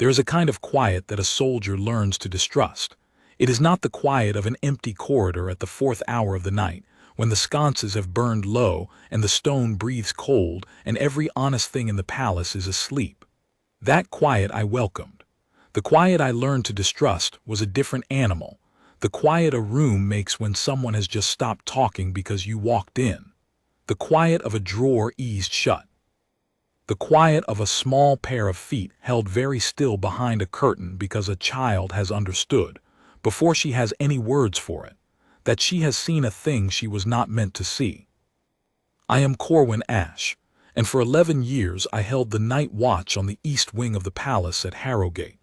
There is a kind of quiet that a soldier learns to distrust. It is not the quiet of an empty corridor at the 4th hour of the night, when the sconces have burned low and the stone breathes cold and every honest thing in the palace is asleep. That quiet I welcomed. The quiet I learned to distrust was a different animal. The quiet a room makes when someone has just stopped talking because you walked in. The quiet of a drawer eased shut. The quiet of a small pair of feet held very still behind a curtain because a child has understood, before she has any words for it, that she has seen a thing she was not meant to see. I am Corwin Ash, and for 11 years I held the night watch on the east wing of the palace at Harrowgate.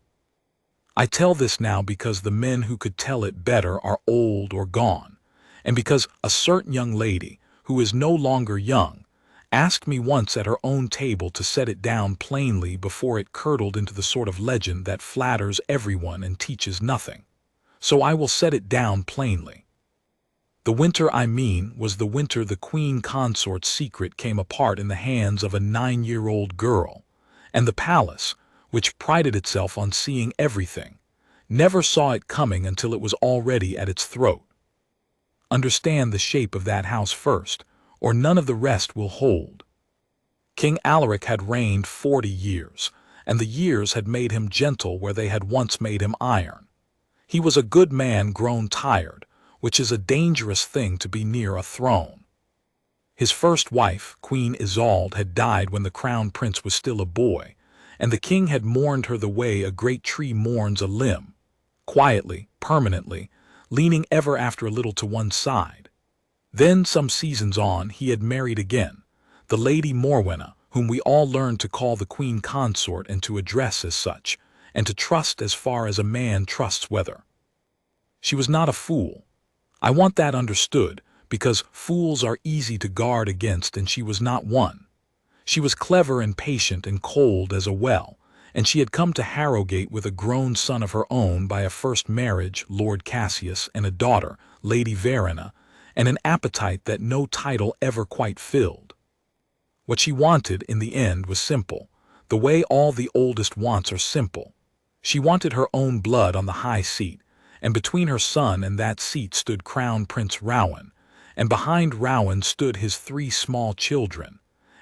I tell this now because the men who could tell it better are old or gone, and because a certain young lady, who is no longer young, asked me once at her own table to set it down plainly before it curdled into the sort of legend that flatters everyone and teaches nothing. So I will set it down plainly. The winter I mean was the winter the Queen Consort's secret came apart in the hands of a 9-year-old girl, and the palace, which prided itself on seeing everything, never saw it coming until it was already at its throat. Understand the shape of that house first, or none of the rest will hold. King Alaric had reigned 40 years, and the years had made him gentle where they had once made him iron. He was a good man grown tired, which is a dangerous thing to be near a throne. His first wife, Queen Isolde, had died when the crown prince was still a boy, and the king had mourned her the way a great tree mourns a limb, quietly, permanently, leaning ever after a little to one side. Then, some seasons on, he had married again, the Lady Morwenna, whom we all learned to call the Queen Consort and to address as such, and to trust as far as a man trusts weather. She was not a fool. I want that understood, because fools are easy to guard against, and she was not one. She was clever and patient and cold as a well, and she had come to Harrowgate with a grown son of her own by a first marriage, Lord Cassius, and a daughter, Lady Verena, and an appetite that no title ever quite filled. What she wanted in the end was simple, the way all the oldest wants are simple. She wanted her own blood on the high seat, and between her son and that seat stood Crown Prince Rowan, and behind Rowan stood his 3 small children,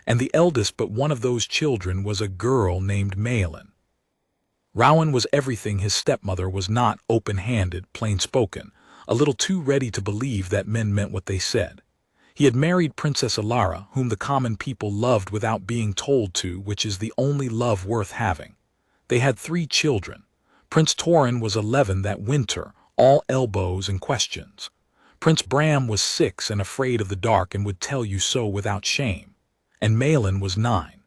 and the eldest but one of those children was a girl named Malin. Rowan was everything his stepmother was not, open-handed, plain-spoken, a little too ready to believe that men meant what they said. He had married Princess Alara, whom the common people loved without being told to, which is the only love worth having. They had 3 children. Prince Torin was 11 that winter, all elbows and questions. Prince Bram was 6 and afraid of the dark and would tell you so without shame. And Malin was 9.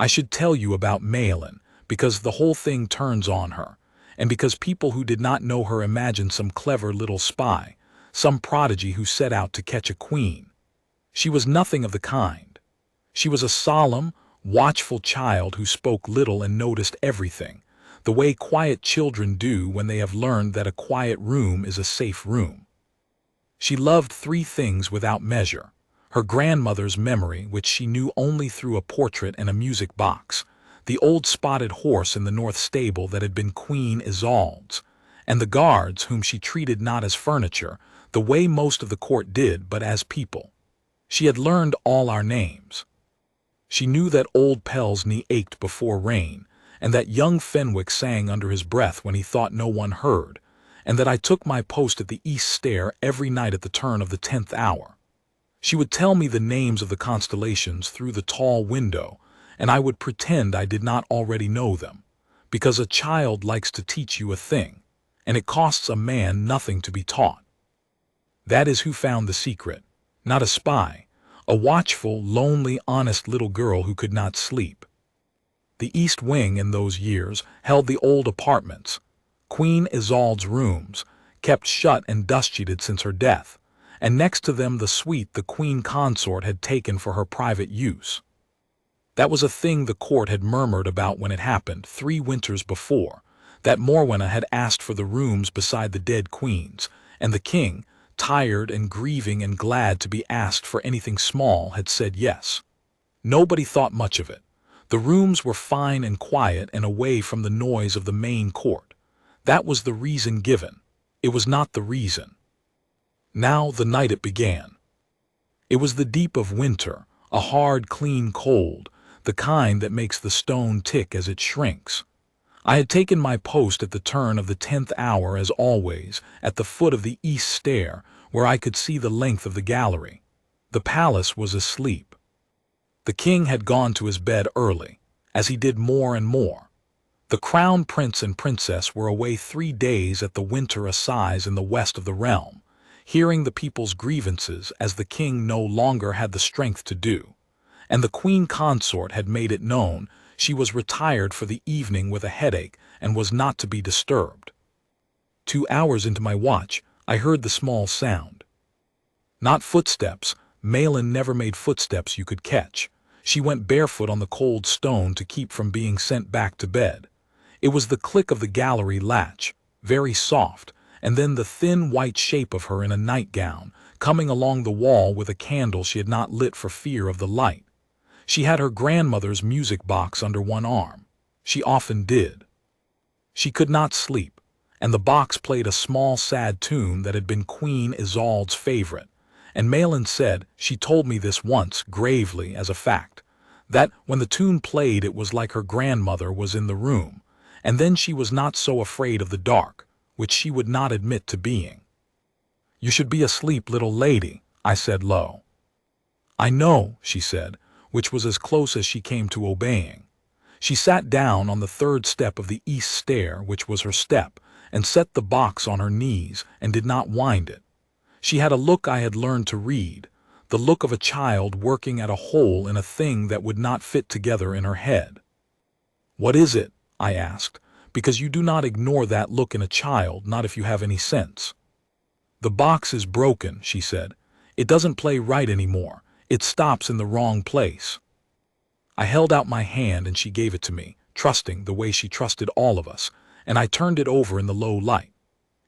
I should tell you about Malin, because the whole thing turns on her, and because people who did not know her imagined some clever little spy, some prodigy who set out to catch a queen. She was nothing of the kind. She was a solemn, watchful child who spoke little and noticed everything, the way quiet children do when they have learned that a quiet room is a safe room. She loved 3 things without measure: her grandmother's memory, which she knew only through a portrait and a music box, the old spotted horse in the north stable that had been Queen Isolde's, and the guards whom she treated not as furniture, the way most of the court did, but as people. She had learned all our names. She knew that old Pell's knee ached before rain, and that young Fenwick sang under his breath when he thought no one heard, and that I took my post at the east stair every night at the turn of the 10th hour. She would tell me the names of the constellations through the tall window, and I would pretend I did not already know them, because a child likes to teach you a thing, and it costs a man nothing to be taught. That is who found the secret, not a spy, a watchful, lonely, honest little girl who could not sleep. The East Wing in those years held the old apartments, Queen Isolde's rooms, kept shut and dust-sheeted since her death, and next to them the suite the Queen Consort had taken for her private use. That was a thing the court had murmured about when it happened 3 winters before, that Morwenna had asked for the rooms beside the dead queen's, and the king, tired and grieving and glad to be asked for anything small, had said yes. Nobody thought much of it. The rooms were fine and quiet and away from the noise of the main court. That was the reason given. It was not the reason. Now the night it began. It was the deep of winter, a hard, clean cold, the kind that makes the stone tick as it shrinks. I had taken my post at the turn of the 10th hour as always, at the foot of the east stair, where I could see the length of the gallery. The palace was asleep. The king had gone to his bed early, as he did more and more. The crown prince and princess were away 3 days at the winter assize in the west of the realm, hearing the people's grievances as the king no longer had the strength to do, and the Queen Consort had made it known she was retired for the evening with a headache and was not to be disturbed. 2 hours into my watch, I heard the small sound. Not footsteps. Malin never made footsteps you could catch. She went barefoot on the cold stone to keep from being sent back to bed. It was the click of the gallery latch, very soft, and then the thin white shape of her in a nightgown, coming along the wall with a candle she had not lit for fear of the light. She had her grandmother's music box under one arm. She often did. She could not sleep, and the box played a small sad tune that had been Queen Isolde's favorite, and Malin said, she told me this once, gravely as a fact, that when the tune played it was like her grandmother was in the room, and then she was not so afraid of the dark, which she would not admit to being. "You should be asleep, little lady," I said low. "I know," she said, which was as close as she came to obeying. She sat down on the 3rd step of the east stair, which was her step, and set the box on her knees and did not wind it. She had a look I had learned to read, the look of a child working at a hole in a thing that would not fit together in her head. "What is it?" I asked, because you do not ignore that look in a child, not if you have any sense. "The box is broken," she said. "It doesn't play right anymore. It stops in the wrong place." I held out my hand and she gave it to me, trusting the way she trusted all of us, and I turned it over in the low light.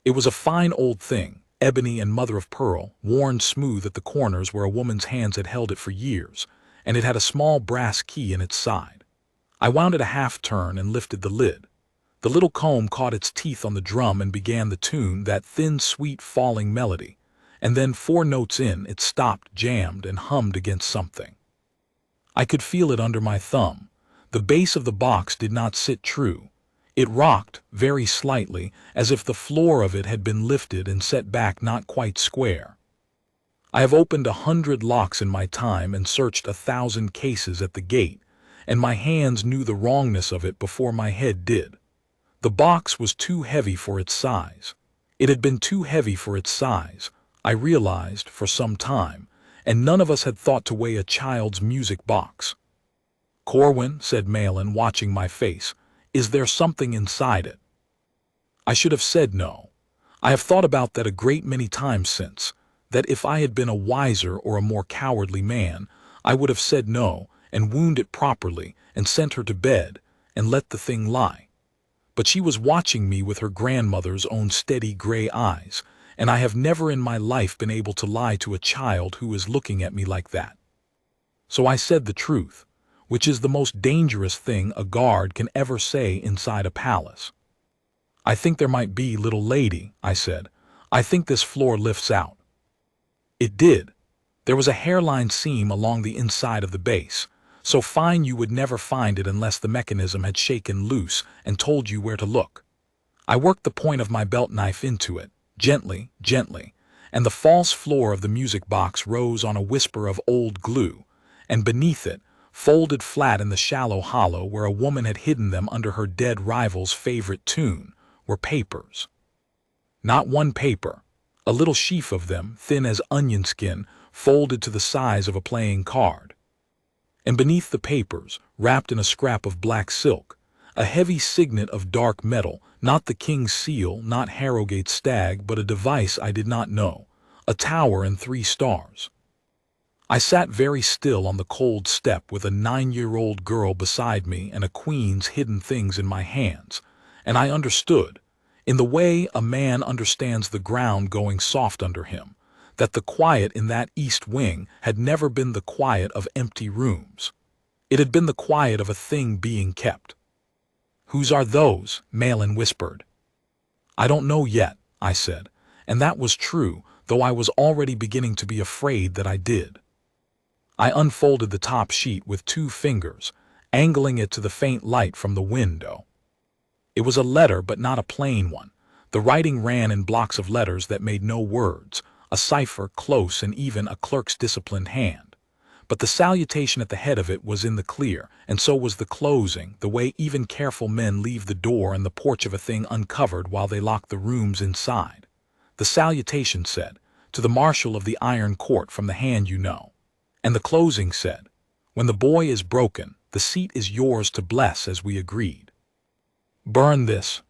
It was a fine old thing, ebony and mother of pearl, worn smooth at the corners where a woman's hands had held it for years, and it had a small brass key in its side. I wound it a half turn and lifted the lid. The little comb caught its teeth on the drum and began the tune, that thin, sweet, falling melody, and then 4 notes in, it stopped, jammed, and hummed against something. I could feel it under my thumb. The base of the box did not sit true. It rocked, very slightly, as if the floor of it had been lifted and set back not quite square. I have opened 100 locks in my time and searched 1,000 cases at the gate, and my hands knew the wrongness of it before my head did. The box was too heavy for its size. It had been too heavy for its size, I realized, for some time, and none of us had thought to weigh a child's music box. "Corwin," said Malin, watching my face, "is there something inside it?" I should have said no. I have thought about that a great many times since, that if I had been a wiser or a more cowardly man, I would have said no, and wound it properly, and sent her to bed, and let the thing lie. But she was watching me with her grandmother's own steady gray eyes, and I have never in my life been able to lie to a child who is looking at me like that. So I said the truth, which is the most dangerous thing a guard can ever say inside a palace. "I think there might be, little lady," I said. "I think this floor lifts out." It did. There was a hairline seam along the inside of the base, so fine you would never find it unless the mechanism had shaken loose and told you where to look. I worked the point of my belt knife into it, gently, gently, and the false floor of the music box rose on a whisper of old glue, and beneath it, folded flat in the shallow hollow where a woman had hidden them under her dead rival's favorite tune, were papers. Not one paper, a little sheaf of them, thin as onion skin, folded to the size of a playing card. And beneath the papers, wrapped in a scrap of black silk, a heavy signet of dark metal, not the king's seal, not Harrowgate's stag, but a device I did not know, a tower and 3 stars. I sat very still on the cold step with a 9-year-old girl beside me and a queen's hidden things in my hands, and I understood, in the way a man understands the ground going soft under him, that the quiet in that east wing had never been the quiet of empty rooms. It had been the quiet of a thing being kept. "Whose are those?" Malin whispered. "I don't know yet," I said, and that was true, though I was already beginning to be afraid that I did. I unfolded the top sheet with 2 fingers, angling it to the faint light from the window. It was a letter, but not a plain one. The writing ran in blocks of letters that made no words, a cipher close and even a clerk's disciplined hand. But the salutation at the head of it was in the clear, and so was the closing, the way even careful men leave the door and the porch of a thing uncovered while they lock the rooms inside. The salutation said, "To the Marshal of the Iron Court from the hand you know." And the closing said, "When the boy is broken, the seat is yours to bless as we agreed." Burn this.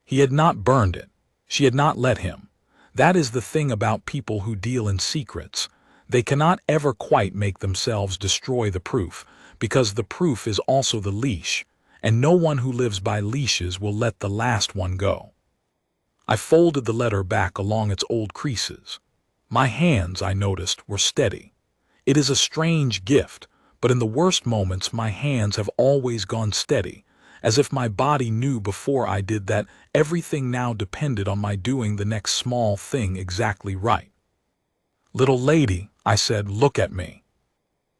He had not burned it. She had not let him. That is the thing about people who deal in secrets. They cannot ever quite make themselves destroy the proof, because the proof is also the leash, and no one who lives by leashes will let the last one go. I folded the letter back along its old creases. My hands, I noticed, were steady. It is a strange gift, but in the worst moments my hands have always gone steady, as if my body knew before I did that everything now depended on my doing the next small thing exactly right. "Little lady," I said, "look at me."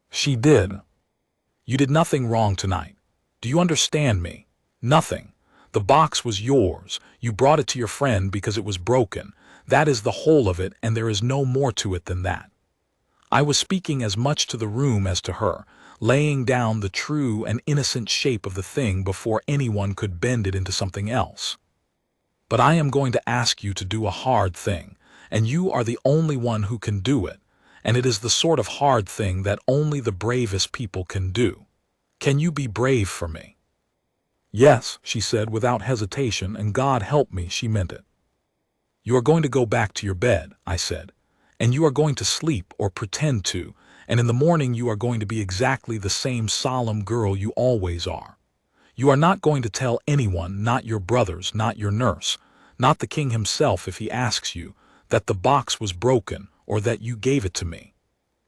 She did. "You did nothing wrong tonight. Do you understand me? Nothing. The box was yours. You brought it to your friend because it was broken. That is the whole of it, and there is no more to it than that." I was speaking as much to the room as to her, laying down the true and innocent shape of the thing before anyone could bend it into something else. "But I am going to ask you to do a hard thing, and you are the only one who can do it, and it is the sort of hard thing that only the bravest people can do. Can you be brave for me?" "Yes," she said without hesitation, and God help me, she meant it. "You are going to go back to your bed," I said, "and you are going to sleep or pretend to, and in the morning you are going to be exactly the same solemn girl you always are. You are not going to tell anyone, not your brothers, not your nurse, not the king himself if he asks you, that the box was broken or that you gave it to me.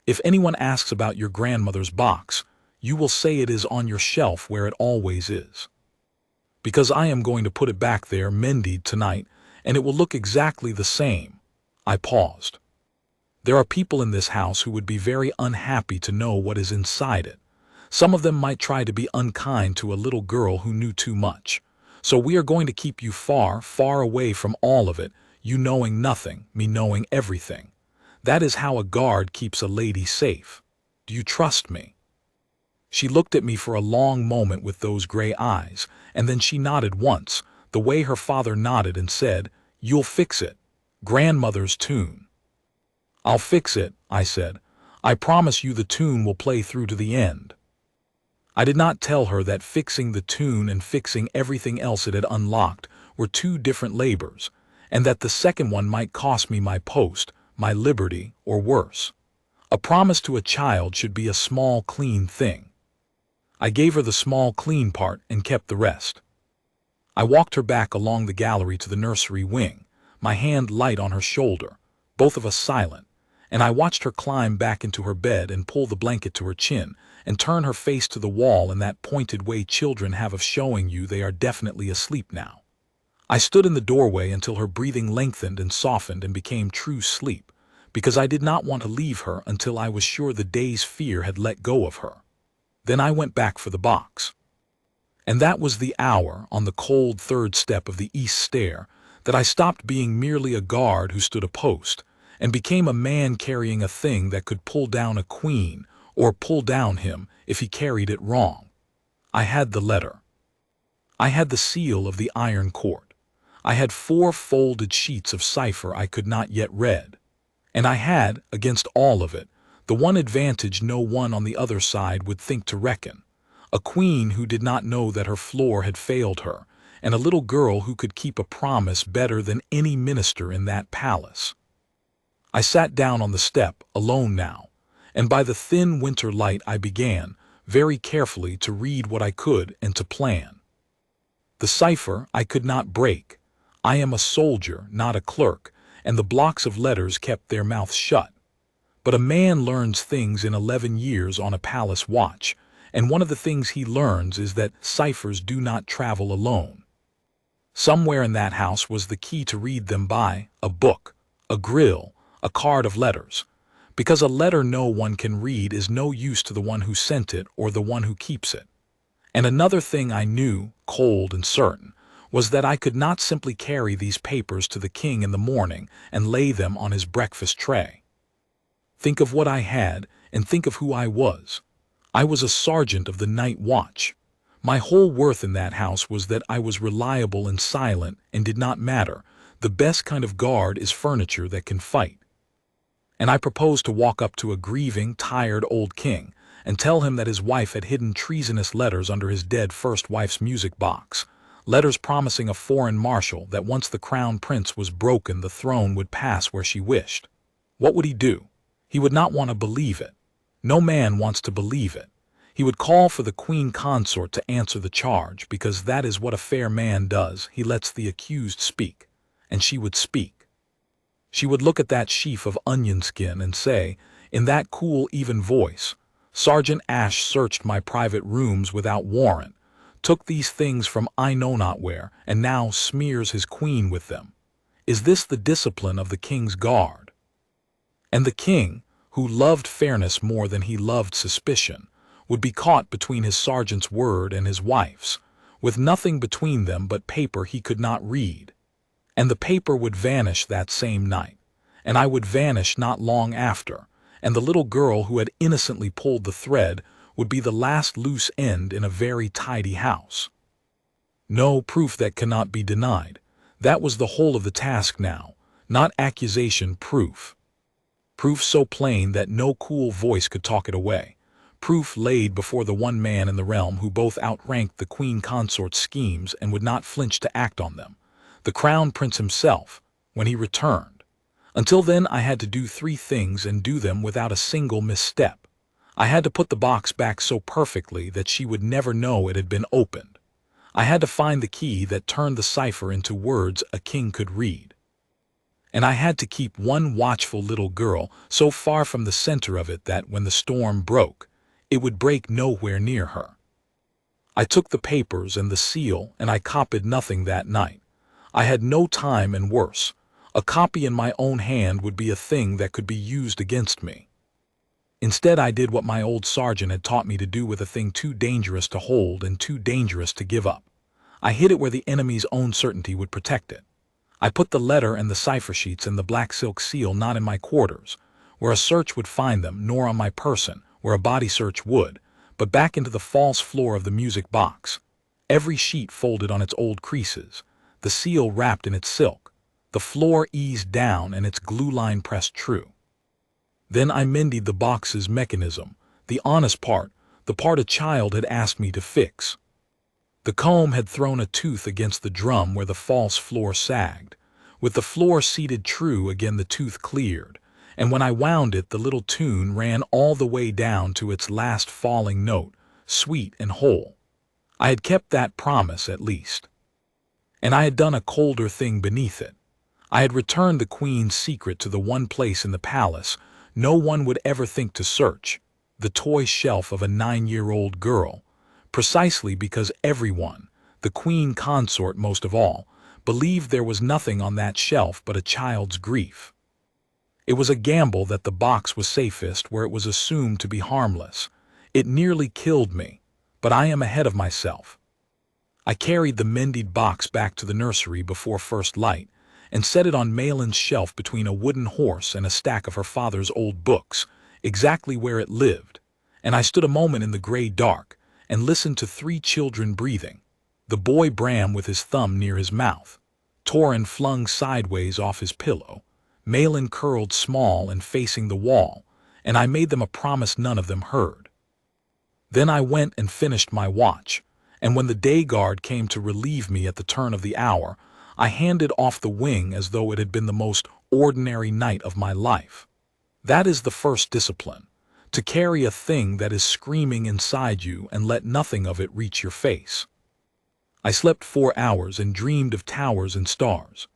If anyone asks about your grandmother's box, you will say it is on your shelf where it always is. Because I am going to put it back there mended tonight, and it will look exactly the same." I paused. "There are people in this house who would be very unhappy to know what is inside it. Some of them might try to be unkind to a little girl who knew too much. So we are going to keep you far, far away from all of it, you knowing nothing, me knowing everything. That is how a guard keeps a lady safe. Do you trust me?" She looked at me for a long moment with those gray eyes, and then she nodded once, the way her father nodded, and said, "You'll fix it. Grandmother's tune." "I'll fix it," I said. "I promise you the tune will play through to the end." I did not tell her that fixing the tune and fixing everything else it had unlocked were 2 different labors, and that the second one might cost me my post, my liberty, or worse. A promise to a child should be a small, clean thing. I gave her the small, clean part and kept the rest. I walked her back along the gallery to the nursery wing, my hand light on her shoulder, both of us silent, and I watched her climb back into her bed and pull the blanket to her chin and turn her face to the wall in that pointed way children have of showing you they are definitely asleep now. I stood in the doorway until her breathing lengthened and softened and became true sleep, because I did not want to leave her until I was sure the day's fear had let go of her. Then I went back for the box. And that was the hour, on the cold 3rd step of the east stair, that I stopped being merely a guard who stood a post, and became a man carrying a thing that could pull down a queen, or pull down him if he carried it wrong. I had the letter. I had the seal of the Iron Court. I had 4 folded sheets of cipher I could not yet read. And I had, against all of it, the one advantage no one on the other side would think to reckon: a queen who did not know that her floor had failed her, and a little girl who could keep a promise better than any minister in that palace. I sat down on the step, alone now, and by the thin winter light I began, very carefully, to read what I could and to plan. The cipher I could not break. I am a soldier, not a clerk, and the blocks of letters kept their mouths shut. But a man learns things in 11 years on a palace watch, and one of the things he learns is that ciphers do not travel alone. Somewhere in that house was the key to read them by, a book, a grill, a card of letters. Because a letter no one can read is no use to the one who sent it or the one who keeps it. And another thing I knew, cold and certain, was that I could not simply carry these papers to the king in the morning and lay them on his breakfast tray. Think of what I had, and think of who I was. I was a sergeant of the night watch. My whole worth in that house was that I was reliable and silent and did not matter. The best kind of guard is furniture that can fight. And I proposed to walk up to a grieving, tired old king and tell him that his wife had hidden treasonous letters under his dead first wife's music box. Letters promising a foreign marshal that once the crown prince was broken, the throne would pass where she wished. What would he do? He would not want to believe it. No man wants to believe it. He would call for the Queen Consort to answer the charge, because that is what a fair man does. He lets the accused speak, and she would speak. She would look at that sheaf of onion skin and say, in that cool, even voice, Sergeant Ash searched my private rooms without warrant, took these things from I know not where, and now smears his queen with them. Is this the discipline of the king's guard? And the king, who loved fairness more than he loved suspicion, would be caught between his sergeant's word and his wife's, with nothing between them but paper he could not read. And the paper would vanish that same night, and I would vanish not long after, and the little girl who had innocently pulled the thread would be the last loose end in a very tidy house. No, proof that cannot be denied. That was the whole of the task now, not accusation, proof. Proof so plain that no cool voice could talk it away. Proof laid before the one man in the realm who both outranked the Queen Consort's schemes and would not flinch to act on them. The Crown Prince himself, when he returned. Until then I had to do 3 things and do them without a single misstep. I had to put the box back so perfectly that she would never know it had been opened. I had to find the key that turned the cipher into words a king could read. And I had to keep one watchful little girl so far from the center of it that when the storm broke, it would break nowhere near her. I took the papers and the seal, and I copied nothing that night. I had no time, and worse, a copy in my own hand would be a thing that could be used against me. Instead, I did what my old sergeant had taught me to do with a thing too dangerous to hold and too dangerous to give up. I hid it where the enemy's own certainty would protect it. I put the letter and the cipher sheets and the black silk seal not in my quarters, where a search would find them, nor on my person, where a body search would, but back into the false floor of the music box, every sheet folded on its old creases, the seal wrapped in its silk, the floor eased down and its glue line pressed true. Then I mended the box's mechanism, the honest part, the part a child had asked me to fix. The comb had thrown a tooth against the drum where the false floor sagged. With the floor seated true again, the tooth cleared, and when I wound it, the little tune ran all the way down to its last falling note, sweet and whole. I had kept that promise at least. And I had done a colder thing beneath it. I had returned the Queen's secret to the one place in the palace no one would ever think to search, the toy shelf of a 9-year-old girl, precisely because everyone, the Queen Consort most of all, believed there was nothing on that shelf but a child's grief. It was a gamble that the box was safest where it was assumed to be harmless. It nearly killed me, but I am ahead of myself. I carried the mended box back to the nursery before first light and set it on Malin's shelf between a wooden horse and a stack of her father's old books, exactly where it lived, and I stood a moment in the gray dark and listened to 3 children breathing, the boy Bram with his thumb near his mouth, Torin flung sideways off his pillow, Malin curled small and facing the wall, and I made them a promise none of them heard. Then I went and finished my watch, and when the day guard came to relieve me at the turn of the hour, I handed off the wing as though it had been the most ordinary night of my life. That is the first discipline, to carry a thing that is screaming inside you and let nothing of it reach your face. I slept 4 hours and dreamed of towers and stars.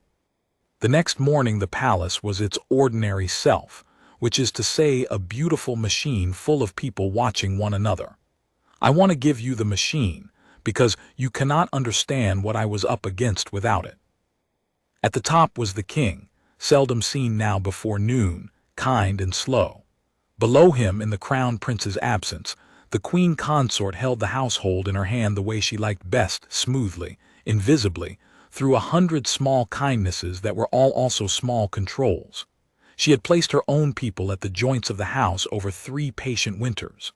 The next morning the palace was its ordinary self, which is to say a beautiful machine full of people watching one another. I want to give you the machine, because you cannot understand what I was up against without it. At the top was the king, seldom seen now before noon, kind and slow. Below him, in the crown prince's absence, the queen consort held the household in her hand the way she liked best, smoothly, invisibly, through 100 small kindnesses that were all also small controls. She had placed her own people at the joints of the house over 3 patient winters.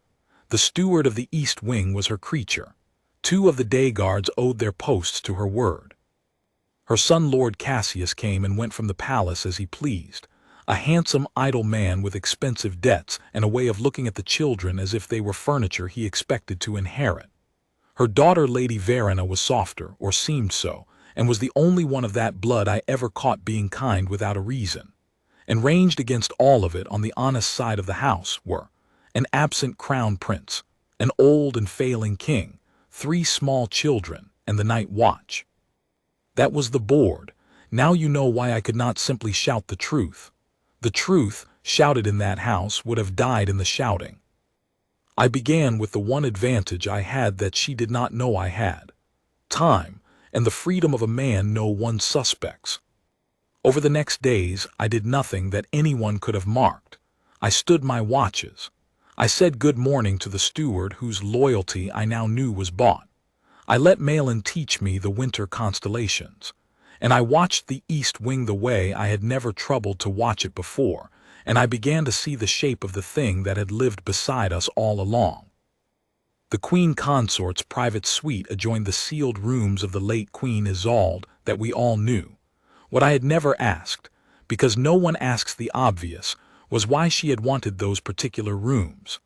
The steward of the east wing was her creature. 2 of the day guards owed their posts to her word. Her son Lord Cassius came and went from the palace as he pleased, a handsome, idle man with expensive debts and a way of looking at the children as if they were furniture he expected to inherit. Her daughter Lady Verena was softer, or seemed so, and was the only one of that blood I ever caught being kind without a reason. And ranged against all of it on the honest side of the house were an absent crown prince, an old and failing king, 3 small children, and the night watch. That was the board. Now you know why I could not simply shout the truth. The truth, shouted in that house, would have died in the shouting. I began with the one advantage I had that she did not know I had: time, and the freedom of a man no one suspects. Over the next days I did nothing that anyone could have marked. I stood my watches. I said good morning to the steward whose loyalty I now knew was bought. I let Malin teach me the winter constellations, and I watched the east wing the way I had never troubled to watch it before, and I began to see the shape of the thing that had lived beside us all along. The Queen Consort's private suite adjoined the sealed rooms of the late Queen Isolde that we all knew. What I had never asked, because no one asks the obvious, was why she had wanted those particular rooms.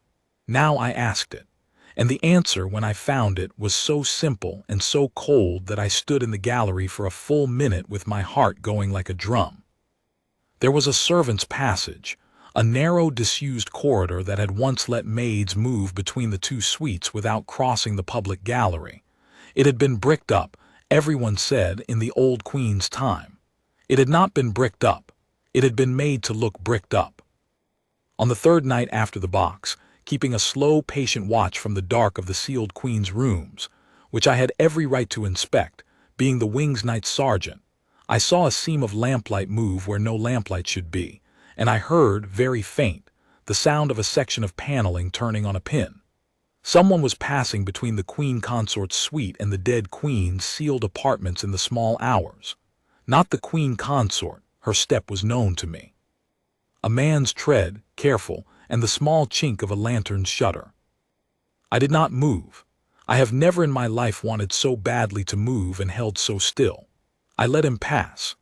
Now I asked it, and the answer, when I found it, was so simple and so cold that I stood in the gallery for a full minute with my heart going like a drum. There was a servants' passage, a narrow, disused corridor that had once let maids move between the 2 suites without crossing the public gallery. It had been bricked up, everyone said, in the old Queen's time. It had not been bricked up. It had been made to look bricked up. On the 3rd night after the box, keeping a slow, patient watch from the dark of the sealed Queen's rooms, which I had every right to inspect, being the wing's night sergeant, I saw a seam of lamplight move where no lamplight should be, and I heard, very faint, the sound of a section of paneling turning on a pin. Someone was passing between the Queen Consort's suite and the dead Queen's sealed apartments in the small hours. Not the Queen Consort, her step was known to me. A man's tread, careful, and the small chink of a lantern's shutter. I did not move. I have never in my life wanted so badly to move and held so still. I let him pass.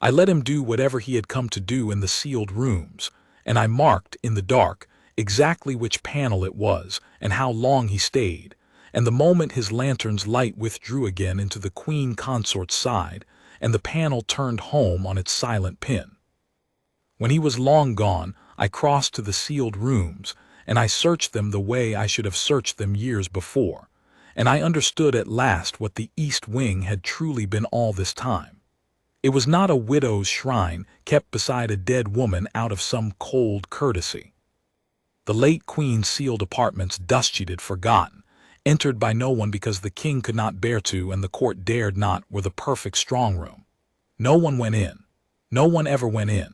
I let him do whatever he had come to do in the sealed rooms, and I marked, in the dark, exactly which panel it was and how long he stayed, and the moment his lantern's light withdrew again into the Queen Consort's side, and the panel turned home on its silent pin. When he was long gone, I crossed to the sealed rooms, and I searched them the way I should have searched them years before, and I understood at last what the East Wing had truly been all this time. It was not a widow's shrine kept beside a dead woman out of some cold courtesy. The late Queen's sealed apartments, dust-sheeted, forgotten, entered by no one because the king could not bear to and the court dared not, were the perfect strong room. No one went in. No one ever went in.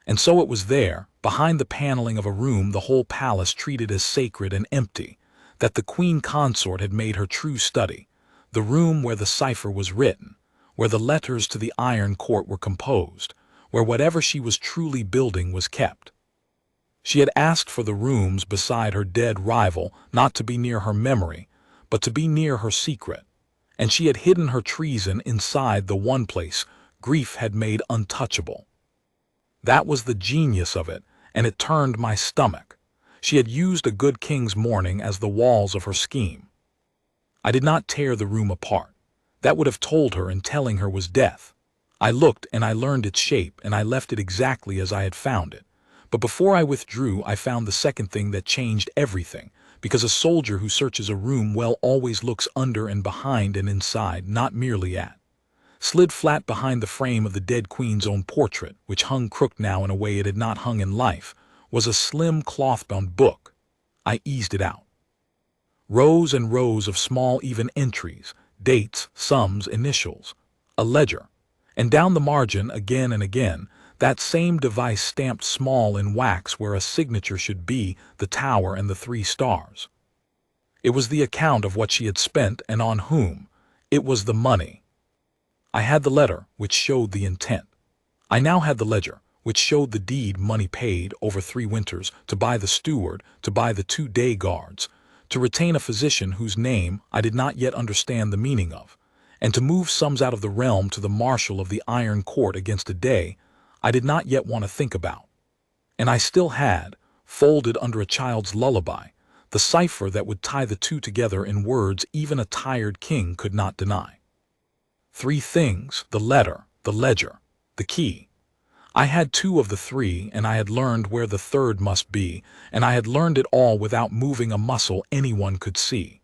And so it was there, behind the paneling of a room the whole palace treated as sacred and empty, that the Queen Consort had made her true study, the room where the cipher was written, where the letters to the Iron Court were composed, where whatever she was truly building was kept. She had asked for the rooms beside her dead rival not to be near her memory, but to be near her secret, and she had hidden her treason inside the one place grief had made untouchable. That was the genius of it, and it turned my stomach. She had used a good king's mourning as the walls of her scheme. I did not tear the room apart. That would have told her, and telling her was death. I looked and I learned its shape, and I left it exactly as I had found it. But before I withdrew, I found the second thing that changed everything, because a soldier who searches a room well always looks under and behind and inside, not merely at. Slid flat behind the frame of the dead Queen's own portrait, which hung crooked now in a way it had not hung in life, was a slim cloth-bound book. I eased it out. Rows and rows of small even entries, dates, sums, initials. A ledger. And down the margin, again and again, that same device stamped small in wax where a signature should be, the tower and the 3 stars. It was the account of what she had spent and on whom. It was the money. I had the letter, which showed the intent. I now had the ledger, which showed the deed money paid over 3 winters to buy the steward, to buy the 2 day guards, to retain a physician whose name I did not yet understand the meaning of, and to move sums out of the realm to the Marshal of the Iron Court against a day I did not yet want to think about. And I still had, folded under a child's lullaby, the cipher that would tie the 2 together in words even a tired king could not deny. 3 things: the letter, the ledger, the key. I had 2 of the 3, and I had learned where the 3rd must be, and I had learned it all without moving a muscle anyone could see.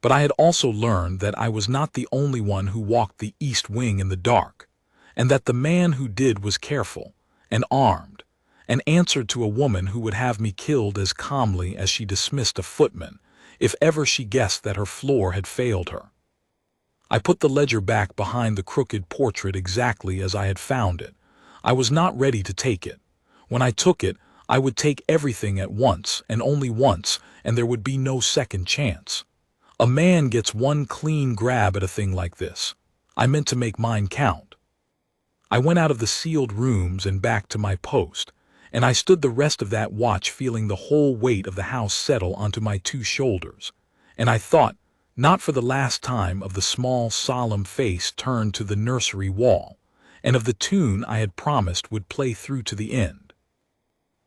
But I had also learned that I was not the only one who walked the east wing in the dark, and that the man who did was careful, and armed, and answered to a woman who would have me killed as calmly as she dismissed a footman, if ever she guessed that her floor had failed her. I put the ledger back behind the crooked portrait exactly as I had found it. I was not ready to take it. When I took it, I would take everything at once, and only once, and there would be no second chance. A man gets one clean grab at a thing like this. I meant to make mine count. I went out of the sealed rooms and back to my post, and I stood the rest of that watch feeling the whole weight of the house settle onto my 2 shoulders, and I thought, not for the last time, of the small, solemn face turned to the nursery wall, and of the tune I had promised would play through to the end.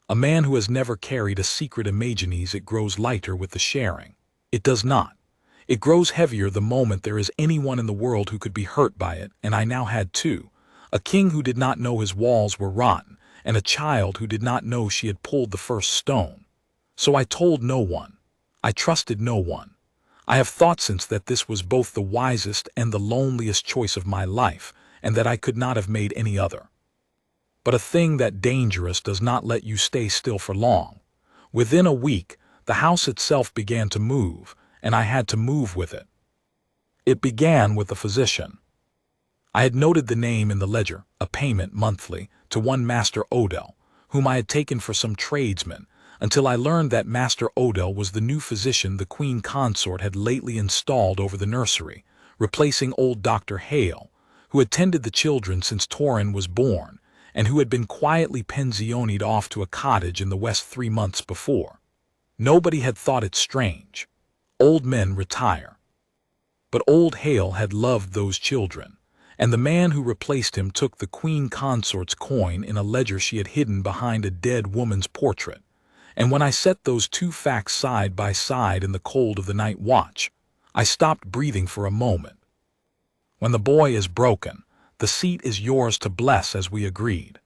A man who has never carried a secret imagines it grows lighter with the sharing. It does not. It grows heavier the moment there is anyone in the world who could be hurt by it, and I now had 2. A king who did not know his walls were rotten, and a child who did not know she had pulled the first stone. So I told no one. I trusted no one. I have thought since that this was both the wisest and the loneliest choice of my life, and that I could not have made any other. But a thing that dangerous does not let you stay still for long. Within a week, the house itself began to move, and I had to move with it. It began with the physician. I had noted the name in the ledger, a payment monthly, to one Master Odell, whom I had taken for some tradesman, until I learned that Master Odell was the new physician the Queen Consort had lately installed over the nursery, replacing old Dr. Hale, who had tended the children since Torrin was born, and who had been quietly pensioned off to a cottage in the West 3 months before. Nobody had thought it strange. Old men retire. But old Hale had loved those children, and the man who replaced him took the Queen Consort's coin in a ledger she had hidden behind a dead woman's portrait. And when I set those 2 facts side by side in the cold of the night watch, I stopped breathing for a moment. When the boy is broken, the seat is yours to bless, as we agreed.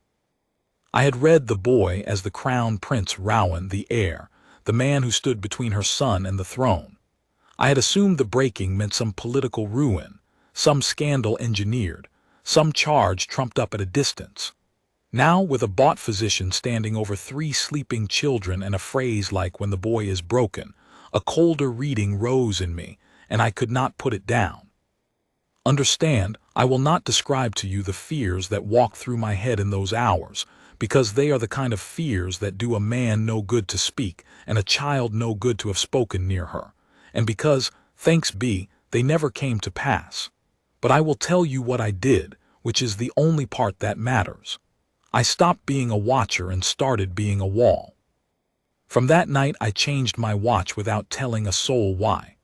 I had read the boy as the crown prince Rowan, the heir, the man who stood between her son and the throne. I had assumed the breaking meant some political ruin, some scandal engineered, some charge trumped up at a distance. Now, with a bought physician standing over 3 sleeping children and a phrase like "when the boy is broken," a colder reading rose in me, and I could not put it down. Understand, I will not describe to you the fears that walked through my head in those hours, because they are the kind of fears that do a man no good to speak and a child no good to have spoken near her, and because, thanks be, they never came to pass. But I will tell you what I did, which is the only part that matters. I stopped being a watcher and started being a wall. From that night I changed my watch without telling a soul why.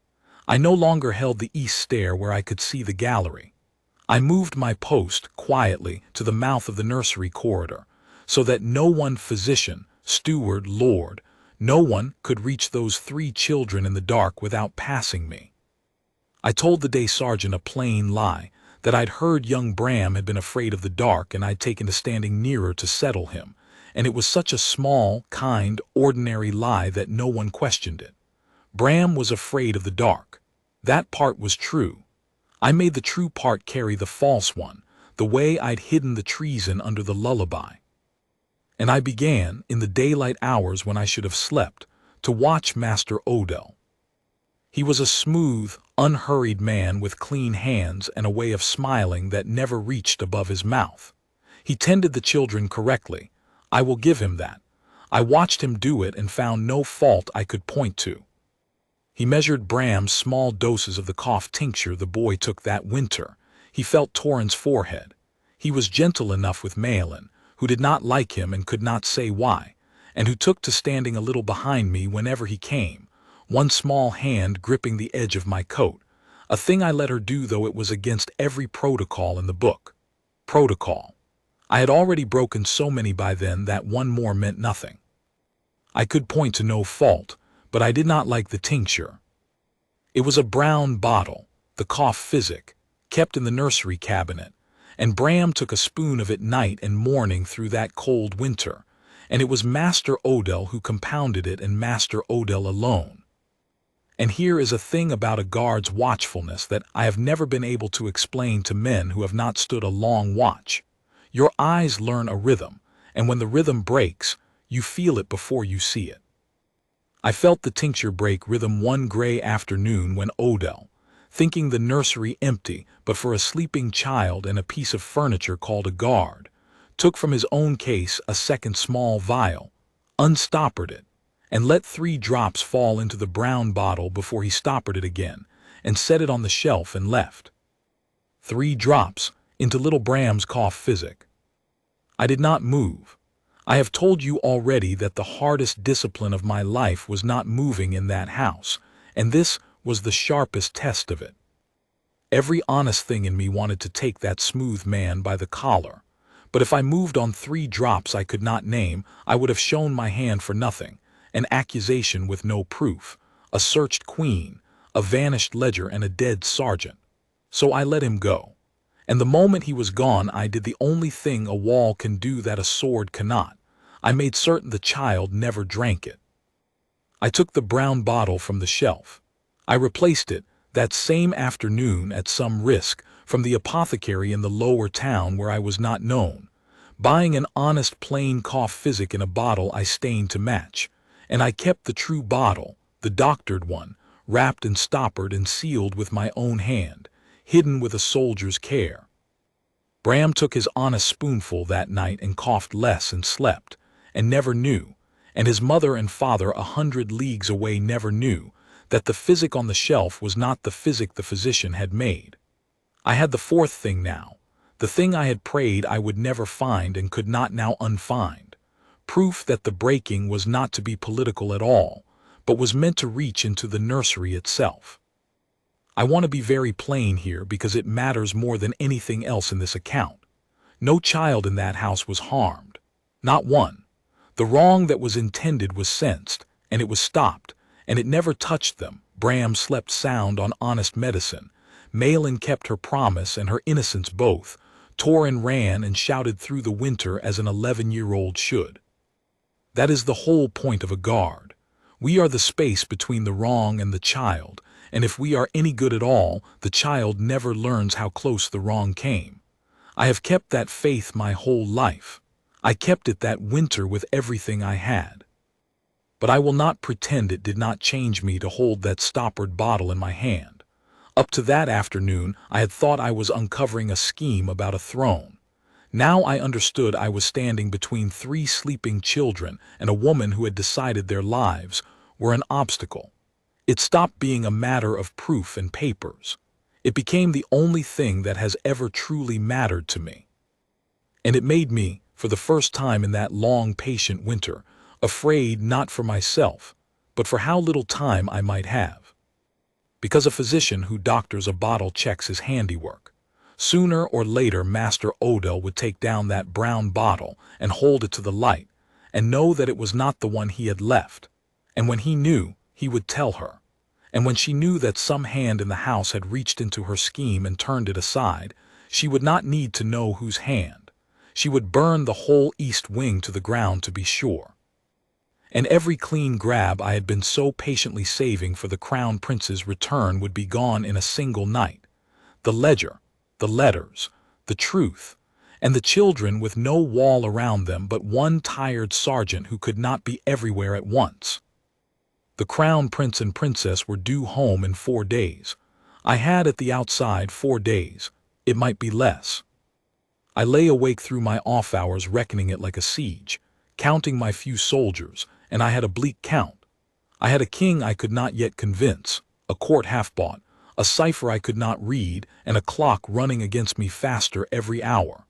I no longer held the east stair where I could see the gallery. I moved my post quietly to the mouth of the nursery corridor, so that no one physician, steward, lord, no one could reach those 3 children in the dark without passing me. I told the day sergeant a plain lie, that I'd heard young Bram had been afraid of the dark and I'd taken to standing nearer to settle him, and it was such a small, kind, ordinary lie that no one questioned it. Bram was afraid of the dark. That part was true. I made the true part carry the false one, the way I'd hidden the treason under the lullaby. And I began, in the daylight hours when I should have slept, to watch Master Odell. He was a smooth, unhurried man with clean hands and a way of smiling that never reached above his mouth. He tended the children correctly. I will give him that. I watched him do it and found no fault I could point to. He measured Bram's small doses of the cough tincture the boy took that winter. He felt Torrens's forehead. He was gentle enough with Malin, who did not like him and could not say why, and who took to standing a little behind me whenever he came, one small hand gripping the edge of my coat, a thing I let her do though it was against every protocol in the book. Protocol. I had already broken so many by then that one more meant nothing. I could point to no fault, but I did not like the tincture. It was a brown bottle, the cough physic, kept in the nursery cabinet, and Bram took a spoon of it night and morning through that cold winter, and it was Master Odell who compounded it and Master Odell alone. And here is a thing about a guard's watchfulness that I have never been able to explain to men who have not stood a long watch. Your eyes learn a rhythm, and when the rhythm breaks, you feel it before you see it. I felt the tincture break rhythm one gray afternoon when Odell, thinking the nursery empty but for a sleeping child and a piece of furniture called a guard, took from his own case a second small vial, unstoppered it, and let 3 drops fall into the brown bottle before he stoppered it again and set it on the shelf and left. 3 drops into little Bram's cough physic. I did not move. I have told you already that the hardest discipline of my life was not moving in that house, and this was the sharpest test of it. Every honest thing in me wanted to take that smooth man by the collar, but if I moved on 3 drops I could not name, I would have shown my hand for nothing, an accusation with no proof, a searched queen, a vanished ledger and a dead sergeant. So I let him go. And the moment he was gone I did the only thing a wall can do that a sword cannot. I made certain the child never drank it. I took the brown bottle from the shelf. I replaced it that same afternoon at some risk from the apothecary in the lower town where I was not known, buying an honest plain cough physic in a bottle I stained to match, and I kept the true bottle, the doctored one, wrapped and stoppered and sealed with my own hand, hidden with a soldier's care. Bram took his honest spoonful that night and coughed less and slept, and never knew, and his mother and father 100 leagues away never knew, that the physic on the shelf was not the physic the physician had made. I had the 4th thing now, the thing I had prayed I would never find and could not now unfind, proof that the breaking was not to be political at all, but was meant to reach into the nursery itself. I want to be very plain here because it matters more than anything else in this account. No child in that house was harmed. Not one. The wrong that was intended was sensed, and it was stopped, and it never touched them. Bram slept sound on honest medicine. Malin kept her promise and her innocence both. Torrin ran and shouted through the winter as an 11-year-old should. That is the whole point of a guard. We are the space between the wrong and the child, and if we are any good at all, the child never learns how close the wrong came. I have kept that faith my whole life. I kept it that winter with everything I had. But I will not pretend it did not change me to hold that stoppered bottle in my hand. Up to that afternoon, I had thought I was uncovering a scheme about a throne. Now I understood I was standing between 3 sleeping children and a woman who had decided their lives were an obstacle. It stopped being a matter of proof and papers. It became the only thing that has ever truly mattered to me. And it made me, for the first time in that long, patient winter, afraid not for myself, but for how little time I might have. Because a physician who doctors a bottle checks his handiwork. Sooner or later Master Odell would take down that brown bottle and hold it to the light, and know that it was not the one he had left. And when he knew, he would tell her. And when she knew that some hand in the house had reached into her scheme and turned it aside, she would not need to know whose hand. She would burn the whole east wing to the ground to be sure. And every clean grab I had been so patiently saving for the Crown Prince's return would be gone in a single night. The ledger, the letters, the truth, and the children with no wall around them but one tired sergeant who could not be everywhere at once. The crown prince and princess were due home in 4 days. I had at the outside 4 days. It might be less. I lay awake through my off hours reckoning it like a siege, counting my few soldiers, and I had a bleak count. I had a king I could not yet convince, a court half-bought, a cipher I could not read, and a clock running against me faster every hour.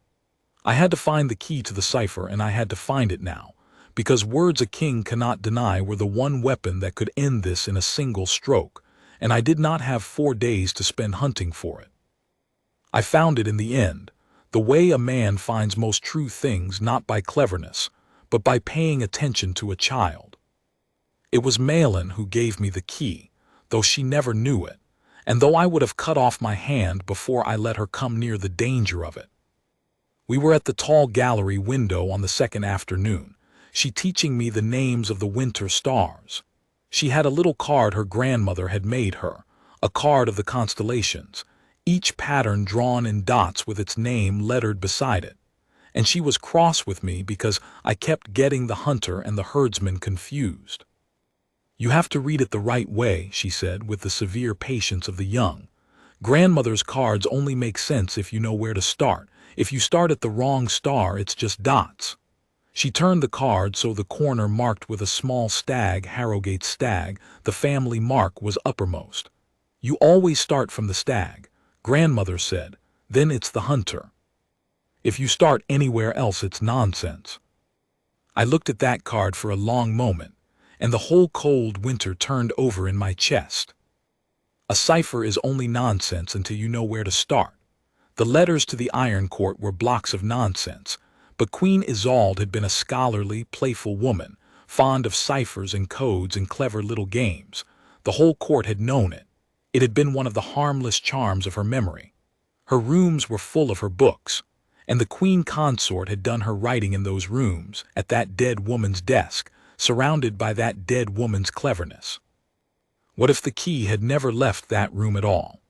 I had to find the key to the cipher, and I had to find it now, because words a king cannot deny were the one weapon that could end this in a single stroke, and I did not have 4 days to spend hunting for it. I found it in the end, the way a man finds most true things, not by cleverness, but by paying attention to a child. It was Malin who gave me the key, though she never knew it, and though I would have cut off my hand before I let her come near the danger of it. We were at the tall gallery window on the second afternoon, she teaching me the names of the winter stars. She had a little card her grandmother had made her, a card of the constellations, each pattern drawn in dots with its name lettered beside it, and she was cross with me because I kept getting the hunter and the herdsman confused. "You have to read it the right way," she said, with the severe patience of the young. "Grandmother's cards only make sense if you know where to start. If you start at the wrong star, it's just dots." She turned the card so the corner marked with a small stag, Harrowgate stag, the family mark, was uppermost. "You always start from the stag," Grandmother said, "then it's the hunter. If you start anywhere else, it's nonsense." I looked at that card for a long moment, and the whole cold winter turned over in my chest. A cipher is only nonsense until you know where to start. The letters to the Iron Court were blocks of nonsense, but Queen Isolde had been a scholarly, playful woman, fond of ciphers and codes and clever little games. The whole court had known it. It had been one of the harmless charms of her memory. Her rooms were full of her books, and the Queen Consort had done her writing in those rooms, at that dead woman's desk, surrounded by that dead woman's cleverness. What if the key had never left that room at all?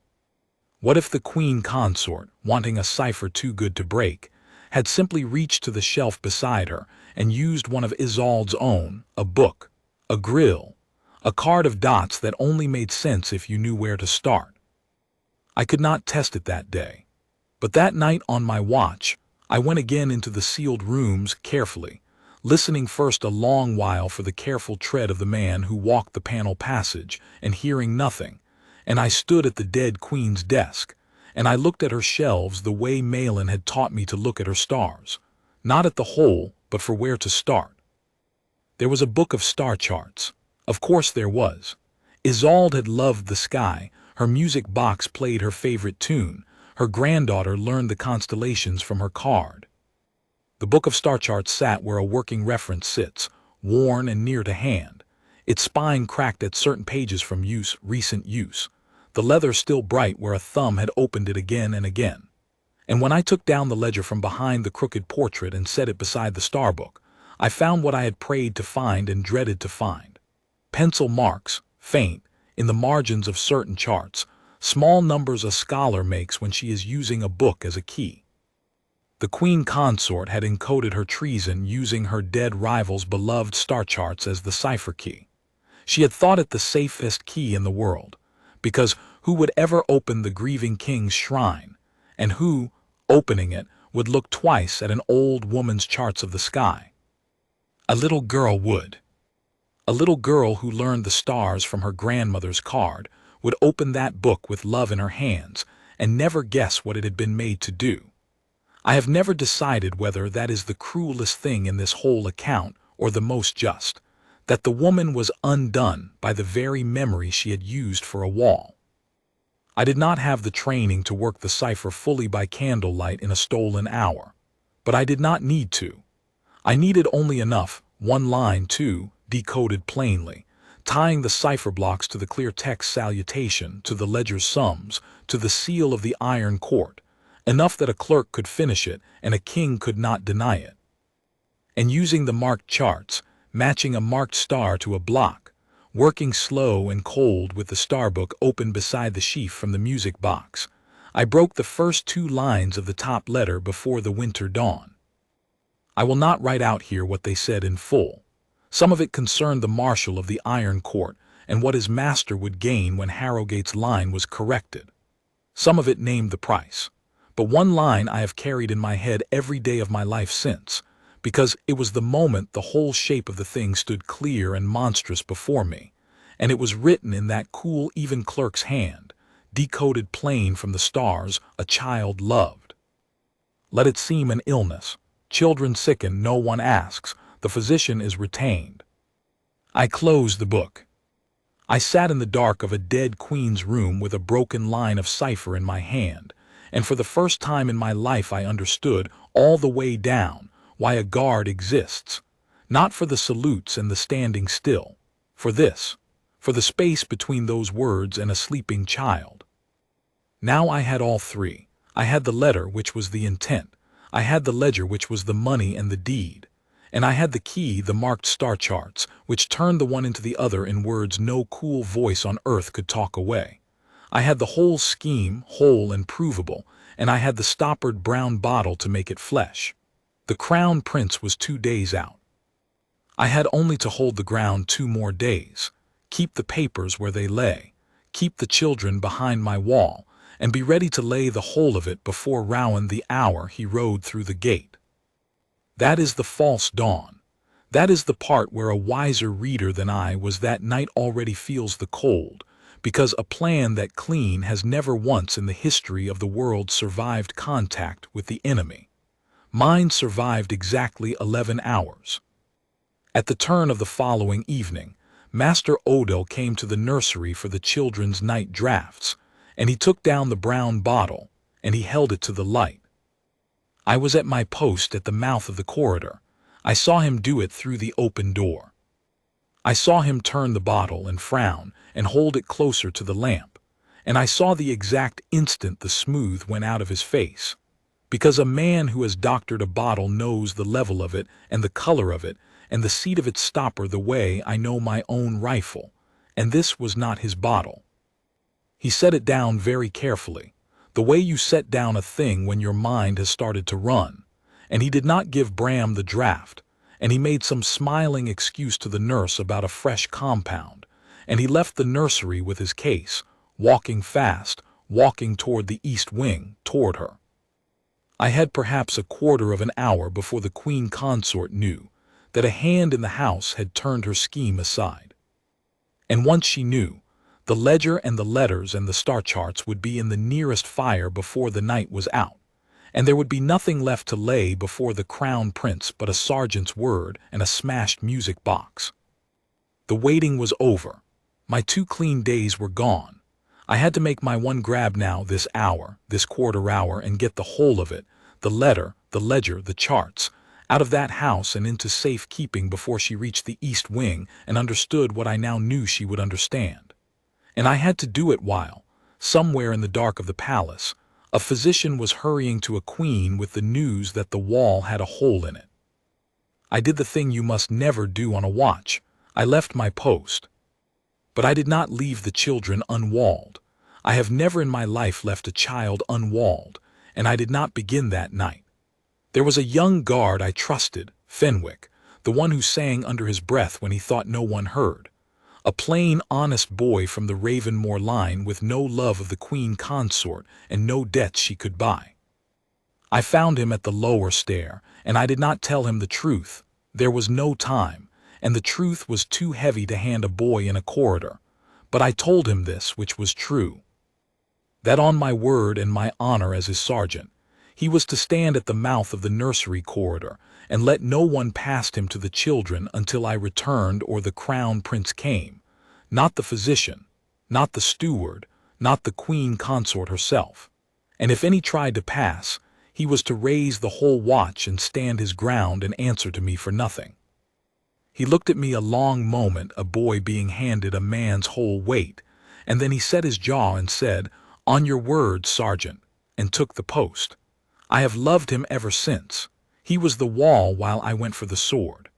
What if the Queen Consort, wanting a cipher too good to break, had simply reached to the shelf beside her and used one of Isolde's own, a book, a grill, a card of dots that only made sense if you knew where to start? I could not test it that day, but that night on my watch, I went again into the sealed rooms carefully, listening first a long while for the careful tread of the man who walked the panel passage, and hearing nothing, and I stood at the dead queen's desk, and I looked at her shelves the way Malin had taught me to look at her stars, not at the whole, but for where to start. There was a book of star charts. Of course there was. Isolde had loved the sky, her music box played her favorite tune, her granddaughter learned the constellations from her card. The book of star charts sat where a working reference sits, worn and near to hand, its spine cracked at certain pages from recent use, the leather still bright where a thumb had opened it again and again. And when I took down the ledger from behind the crooked portrait and set it beside the star book, I found what I had prayed to find and dreaded to find. Pencil marks, faint, in the margins of certain charts, small numbers a scholar makes when she is using a book as a key. The Queen Consort had encoded her treason using her dead rival's beloved star charts as the cipher key. She had thought it the safest key in the world, because who would ever open the grieving king's shrine, and who, opening it, would look twice at an old woman's charts of the sky? A little girl would. A little girl who learned the stars from her grandmother's card would open that book with love in her hands and never guess what it had been made to do. I have never decided whether that is the cruelest thing in this whole account or the most just, that the woman was undone by the very memory she had used for a wall. I did not have the training to work the cipher fully by candlelight in a stolen hour, but I did not need to. I needed only enough, one line too, decoded plainly, tying the cipher blocks to the clear text salutation, to the ledger's sums, to the seal of the Iron Court, enough that a clerk could finish it and a king could not deny it. And using the marked charts, matching a marked star to a block, working slow and cold with the star book open beside the sheaf from the music box, I broke the first 2 lines of the top letter before the winter dawn. I will not write out here what they said in full. Some of it concerned the Marshal of the Iron Court, and what his master would gain when Harrowgate's line was corrected. Some of it named the price, but one line I have carried in my head every day of my life since, because it was the moment the whole shape of the thing stood clear and monstrous before me, and it was written in that cool, even clerk's hand, decoded plain from the stars, a child loved. Let it seem an illness. Children sicken, no one asks. The physician is retained. I closed the book. I sat in the dark of a dead queen's room with a broken line of cipher in my hand, and for the first time in my life I understood, all the way down, why a guard exists. Not for the salutes and the standing still. For this. For the space between those words and a sleeping child. Now I had all three. I had the letter, which was the intent. I had the ledger, which was the money and the deed. And I had the key, the marked star charts, which turned the one into the other in words no cool voice on earth could talk away. I had the whole scheme, whole and provable, and I had the stoppered brown bottle to make it flesh. The Crown Prince was 2 days out. I had only to hold the ground 2 more days, keep the papers where they lay, keep the children behind my wall, and be ready to lay the whole of it before Rowan the hour he rode through the gate. That is the false dawn. That is the part where a wiser reader than I was that night already feels the cold, because a plan that clean has never once in the history of the world survived contact with the enemy. Mine survived exactly 11 hours. At the turn of the following evening, Master Odell came to the nursery for the children's night drafts, and he took down the brown bottle, and he held it to the light. I was at my post at the mouth of the corridor. I saw him do it through the open door. I saw him turn the bottle and frown and hold it closer to the lamp, and I saw the exact instant the smooth went out of his face, because a man who has doctored a bottle knows the level of it and the color of it and the seat of its stopper the way I know my own rifle, and this was not his bottle. He set it down very carefully, the way you set down a thing when your mind has started to run, and he did not give Bram the draft, and he made some smiling excuse to the nurse about a fresh compound, and he left the nursery with his case, walking fast, walking toward the east wing, toward her. I had perhaps a quarter of an hour before the Queen Consort knew that a hand in the house had turned her scheme aside. And once she knew, the ledger and the letters and the star charts would be in the nearest fire before the night was out, and there would be nothing left to lay before the Crown Prince but a sergeant's word and a smashed music box. The waiting was over. My 2 clean days were gone. I had to make my one grab now, this hour, this quarter hour, and get the whole of it, the letter, the ledger, the charts, out of that house and into safe keeping before she reached the east wing and understood what I now knew she would understand. And I had to do it while, somewhere in the dark of the palace, a physician was hurrying to a queen with the news that the wall had a hole in it. I did the thing you must never do on a watch. I left my post. But I did not leave the children unwalled. I have never in my life left a child unwalled, and I did not begin that night. There was a young guard I trusted, Fenwick, the one who sang under his breath when he thought no one heard. A plain, honest boy from the Ravenmore line with no love of the Queen Consort and no debts she could buy. I found him at the lower stair, and I did not tell him the truth. There was no time, and the truth was too heavy to hand a boy in a corridor. But I told him this, which was true. That on my word and my honor as his sergeant, he was to stand at the mouth of the nursery corridor and let no one past him to the children until I returned or the Crown Prince came, not the physician, not the steward, not the Queen Consort herself. And if any tried to pass, he was to raise the whole watch and stand his ground and answer to me for nothing. He looked at me a long moment, a boy being handed a man's whole weight, and then he set his jaw and said, "On your word, Sergeant," and took the post. I have loved him ever since. He was the wall while I went for the sword.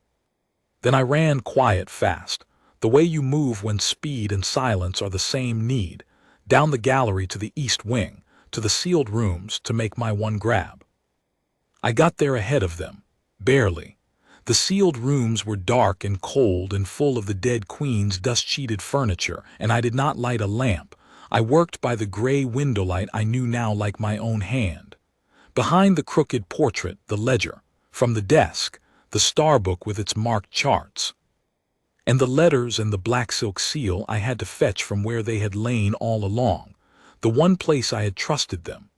Then I ran quiet fast, the way you move when speed and silence are the same need, down the gallery to the east wing, to the sealed rooms, to make my one grab. I got there ahead of them, barely. The sealed rooms were dark and cold and full of the dead queen's dust-sheeted furniture, and I did not light a lamp. I worked by the gray windowlight I knew now like my own hand. Behind the crooked portrait, the ledger. From the desk, the star book with its marked charts. And the letters and the black silk seal I had to fetch from where they had lain all along, the one place I had trusted them.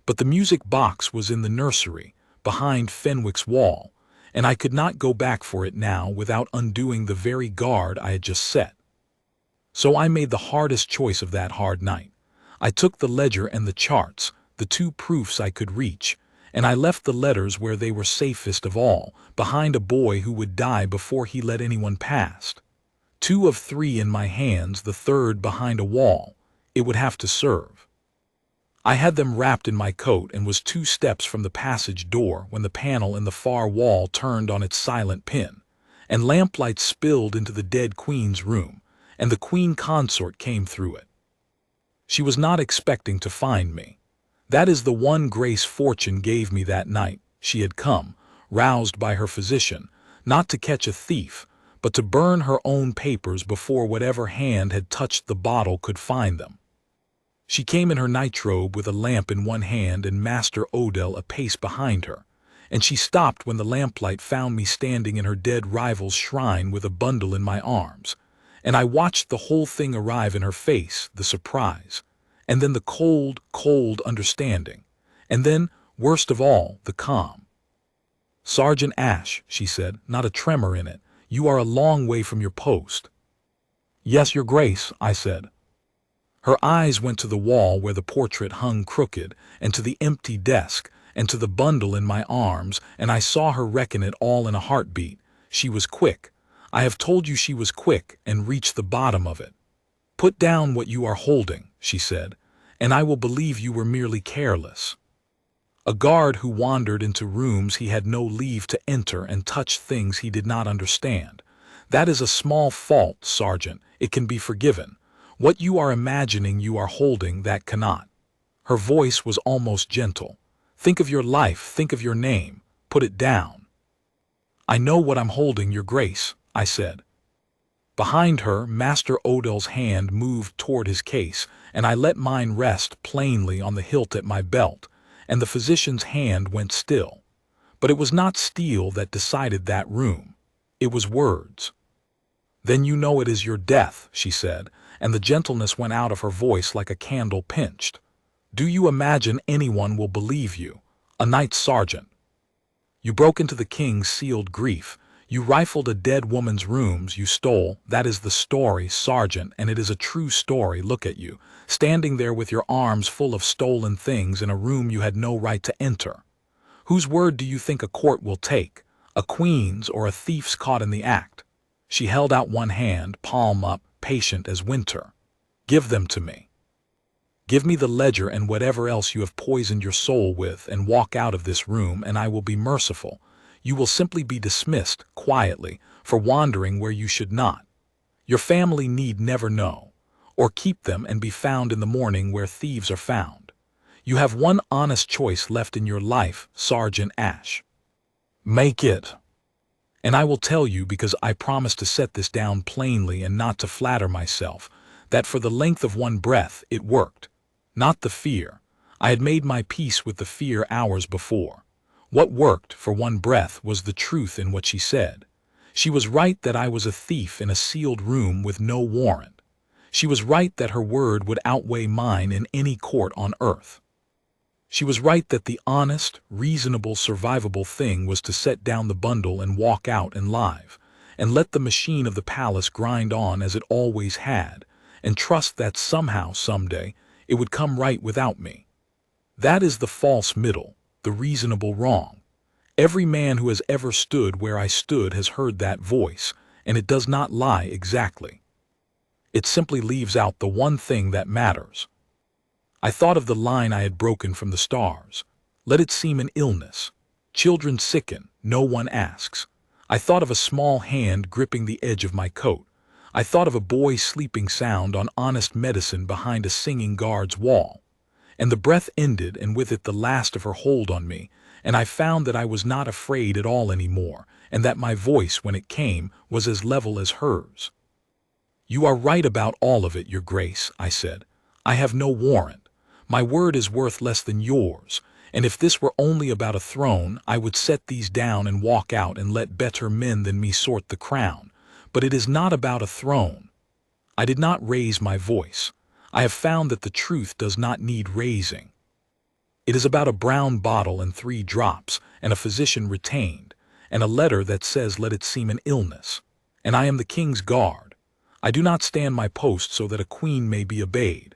But the music box was in the nursery, behind Fenwick's wall, and I could not go back for it now without undoing the very guard I had just set. So I made the hardest choice of that hard night. I took the ledger and the charts, the two proofs I could reach, and I left the letters where they were safest of all, behind a boy who would die before he let anyone past. 2 of 3 in my hands, the third behind a wall. It would have to serve. I had them wrapped in my coat and was 2 steps from the passage door when the panel in the far wall turned on its silent pin, and lamplight spilled into the dead queen's room, and the Queen Consort came through it. She was not expecting to find me. That is the one grace fortune gave me that night. She had come, roused by her physician, not to catch a thief, but to burn her own papers before whatever hand had touched the bottle could find them. She came in her nightrobe with a lamp in one hand and Master Odell a pace behind her, and she stopped when the lamplight found me standing in her dead rival's shrine with a bundle in my arms, and I watched the whole thing arrive in her face, the surprise, and then the cold, cold understanding, and then, worst of all, the calm. "Sergeant Ash," she said, not a tremor in it, "you are a long way from your post." "Yes, your grace," I said. Her eyes went to the wall where the portrait hung crooked, and to the empty desk, and to the bundle in my arms, and I saw her reckon it all in a heartbeat. She was quick. I have told you she was quick, and reached the bottom of it. "Put down what you are holding," she said, "and I will believe you were merely careless. A guard who wandered into rooms he had no leave to enter and touched things he did not understand. That is a small fault, Sergeant. It can be forgiven. What you are imagining you are holding, that cannot." Her voice was almost gentle. "Think of your life, think of your name. Put it down." "I know what I'm holding, your grace," I said. Behind her, Master Odell's hand moved toward his case, and I let mine rest plainly on the hilt at my belt, and the physician's hand went still. But it was not steel that decided that room. It was words. "Then you know it is your death," she said, and the gentleness went out of her voice like a candle pinched. "Do you imagine anyone will believe you? A night sergeant. You broke into the king's sealed grief. You rifled a dead woman's rooms, you stole. That is the story, Sergeant, and it is a true story. Look at you, standing there with your arms full of stolen things in a room you had no right to enter. Whose word do you think a court will take? A queen's or a thief's caught in the act?" She held out one hand, palm up, patient as winter. "Give them to me. Give me the ledger and whatever else you have poisoned your soul with, and walk out of this room, and I will be merciful. You will simply be dismissed, quietly, for wandering where you should not. Your family need never know, or keep them and be found in the morning where thieves are found. You have one honest choice left in your life, Sergeant Ash. Make it. And I will tell you, because I promise to set this down plainly and not to flatter myself, that for the length of one breath it worked. Not the fear. I had made my peace with the fear hours before. What worked for one breath was the truth in what she said. She was right that I was a thief in a sealed room with no warrant. She was right that her word would outweigh mine in any court on earth. She was right that the honest, reasonable, survivable thing was to set down the bundle and walk out and live, and let the machine of the palace grind on as it always had, and trust that somehow, someday, it would come right without me. That is the false middle, the reasonable wrong. Every man who has ever stood where I stood has heard that voice, and it does not lie exactly. It simply leaves out the one thing that matters. I thought of the line I had broken from the stars. Let it seem an illness. Children sicken, no one asks. I thought of a small hand gripping the edge of my coat. I thought of a boy sleeping sound on honest medicine behind a singing guard's wall. And the breath ended, and with it the last of her hold on me, and I found that I was not afraid at all anymore, and that my voice, when it came, was as level as hers. "You are right about all of it, Your Grace," I said. "I have no warrant. My word is worth less than yours, and if this were only about a throne, I would set these down and walk out and let better men than me sort the crown. But it is not about a throne." I did not raise my voice. I have found that the truth does not need raising. It is about a brown bottle and 3 drops, and a physician retained, and a letter that says let it seem an illness. And I am the king's guard. I do not stand my post so that a queen may be obeyed.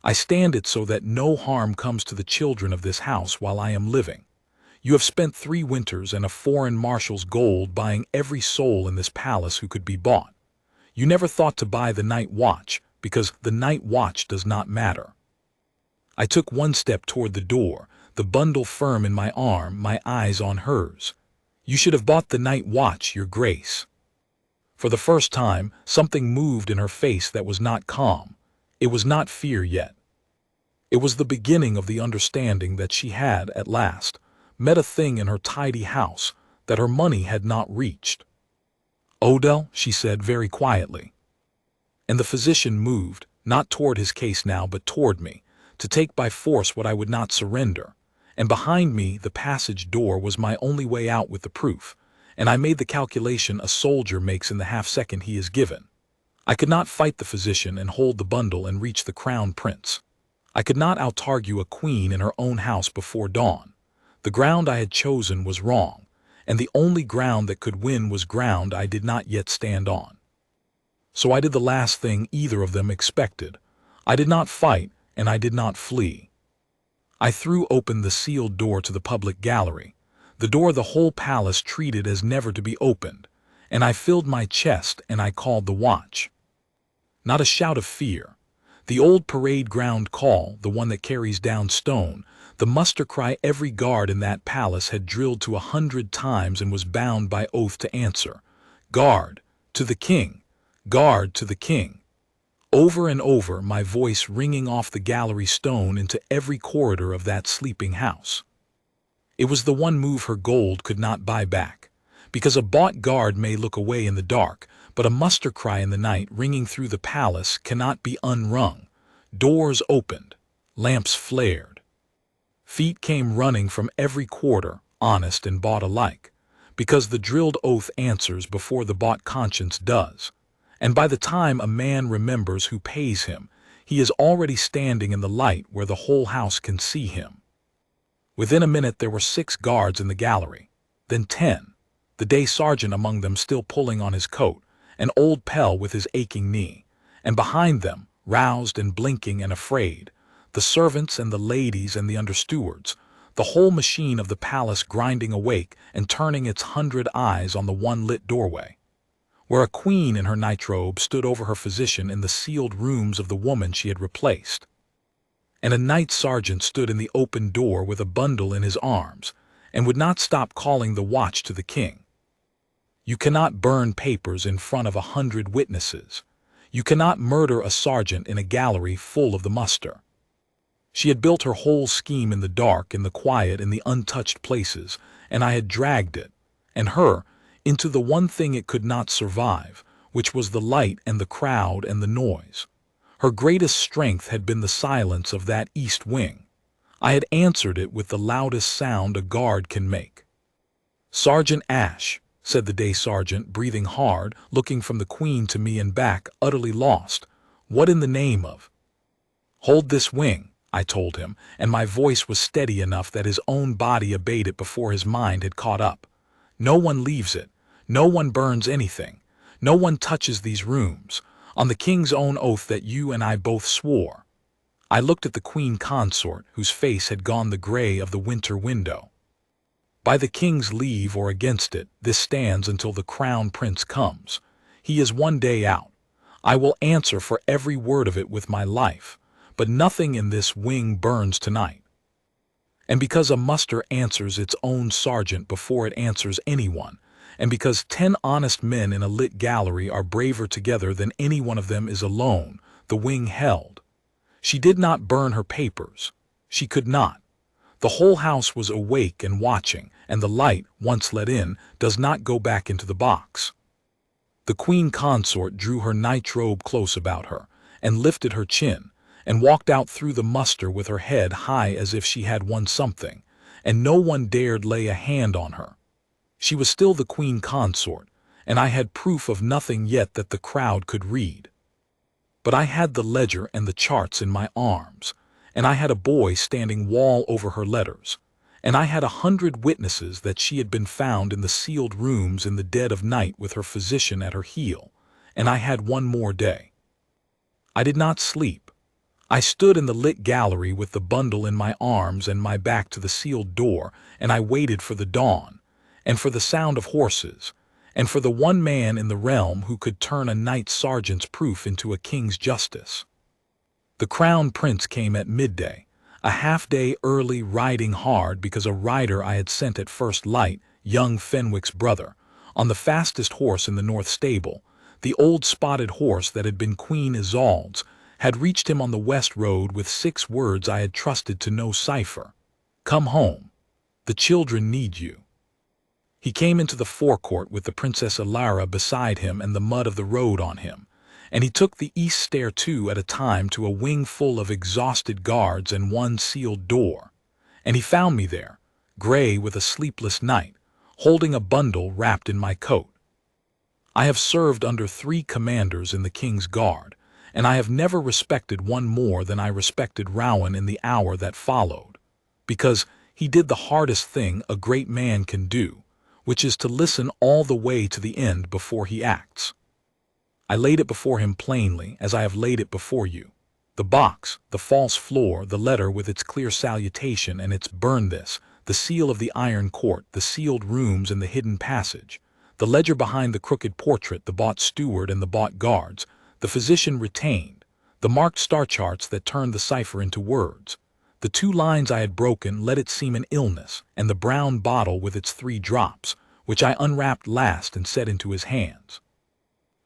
I stand it so that no harm comes to the children of this house while I am living. You have spent 3 winters and a foreign marshal's gold buying every soul in this palace who could be bought. You never thought to buy the night watch, because the night watch does not matter. I took 1 step toward the door, the bundle firm in my arm, my eyes on hers. "You should have bought the night watch, Your Grace." For the first time, something moved in her face that was not calm. It was not fear yet. It was the beginning of the understanding that she had, at last, met a thing in her tidy house that her money had not reached. "Odell," she said very quietly. And the physician moved, not toward his case now, but toward me, to take by force what I would not surrender. And behind me, the passage door was my only way out with the proof, and I made the calculation a soldier makes in the half-second he is given. I could not fight the physician and hold the bundle and reach the crown prince. I could not out-argue a queen in her own house before dawn. The ground I had chosen was wrong, and the only ground that could win was ground I did not yet stand on. So I did the last thing either of them expected. I did not fight, and I did not flee. I threw open the sealed door to the public gallery, the door the whole palace treated as never to be opened, and I filled my chest and I called the watch. Not a shout of fear. The old parade ground call, the one that carries down stone, the muster cry every guard in that palace had drilled to 100 times and was bound by oath to answer. "Guard, to the king! Guard, to the king!" Over and over, my voice ringing off the gallery stone into every corridor of that sleeping house. It was the one move her gold could not buy back, because a bought guard may look away in the dark, but a muster cry in the night ringing through the palace cannot be unrung. Doors opened, lamps flared. Feet came running from every quarter, honest and bought alike, because the drilled oath answers before the bought conscience does. And by the time a man remembers who pays him, he is already standing in the light where the whole house can see him. Within a minute there were 6 guards in the gallery, then 10, the day sergeant among them still pulling on his coat, an old Pell with his aching knee, and behind them, roused and blinking and afraid, the servants and the ladies and the understewards, the whole machine of the palace grinding awake and turning its 100 eyes on the one lit doorway, where a queen in her nightrobe stood over her physician in the sealed rooms of the woman she had replaced. And a night sergeant stood in the open door with a bundle in his arms, and would not stop calling the watch to the king. You cannot burn papers in front of 100 witnesses. You cannot murder a sergeant in a gallery full of the muster. She had built her whole scheme in the dark, in the quiet, in the untouched places, and I had dragged it, and her, into the one thing it could not survive, which was the light and the crowd and the noise. Her greatest strength had been the silence of that east wing. I had answered it with the loudest sound a guard can make. "Sergeant Ash," said the day sergeant, breathing hard, looking from the queen to me and back, utterly lost. "What in the name of—" "Hold this wing," I told him, and my voice was steady enough that his own body obeyed it before his mind had caught up. "No one leaves it. No one burns anything. No one touches these rooms, on the king's own oath that you and I both swore." I looked at the Queen Consort, whose face had gone the gray of the winter window. "By the king's leave or against it, this stands until the crown prince comes. He is one day out. I will answer for every word of it with my life, but nothing in this wing burns tonight." And because a muster answers its own sergeant before it answers anyone, and because 10 honest men in a lit gallery are braver together than any one of them is alone, the wing held. She did not burn her papers. She could not. The whole house was awake and watching, and the light, once let in, does not go back into the box. The Queen Consort drew her night robe close about her, and lifted her chin, and walked out through the muster with her head high as if she had won something, and no one dared lay a hand on her. She was still the Queen Consort, and I had proof of nothing yet that the crowd could read. But I had the ledger and the charts in my arms, and I had a boy standing wall over her letters, and I had 100 witnesses that she had been found in the sealed rooms in the dead of night with her physician at her heel, and I had one more day. I did not sleep. I stood in the lit gallery with the bundle in my arms and my back to the sealed door, and I waited for the dawn, and for the sound of horses, and for the one man in the realm who could turn a knight sergeant's proof into a king's justice. The crown prince came at midday, a half-day early, riding hard because a rider I had sent at first light, young Fenwick's brother, on the fastest horse in the north stable, the old spotted horse that had been Queen Isolde's, had reached him on the west road with 6 words I had trusted to no cipher. "Come home. The children need you." He came into the forecourt with the Princess Ilara beside him and the mud of the road on him, and he took the east stair 2 at a time to a wing full of exhausted guards and one sealed door, and he found me there, gray with a sleepless night, holding a bundle wrapped in my coat. I have served under 3 commanders in the King's Guard, and I have never respected one more than I respected Rowan in the hour that followed, because he did the hardest thing a great man can do, which is to listen all the way to the end before he acts. I laid it before him plainly, as I have laid it before you. The box, the false floor, the letter with its clear salutation and its "burn this," the seal of the iron court, the sealed rooms and the hidden passage, the ledger behind the crooked portrait, the bought steward and the bought guards, the physician retained, the marked star charts that turned the cipher into words, the 2 lines I had broken, let it seem an illness, and the brown bottle with its 3 drops, which I unwrapped last and set into his hands.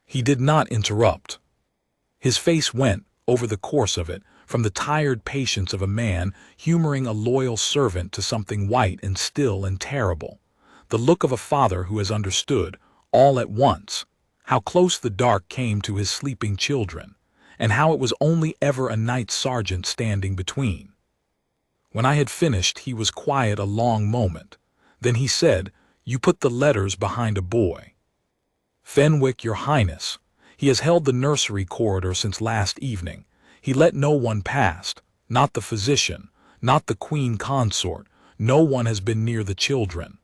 He did not interrupt. His face went, over the course of it, from the tired patience of a man humoring a loyal servant to something white and still and terrible, the look of a father who has understood, all at once, how close the dark came to his sleeping children, and how it was only ever a knight sergeant standing between. When I had finished, he was quiet a long moment. Then he said, "You put the letters behind a boy." "Fenwick, your highness. He has held the nursery corridor since last evening. He let no one past, not the physician, not the Queen Consort. No one has been near the children."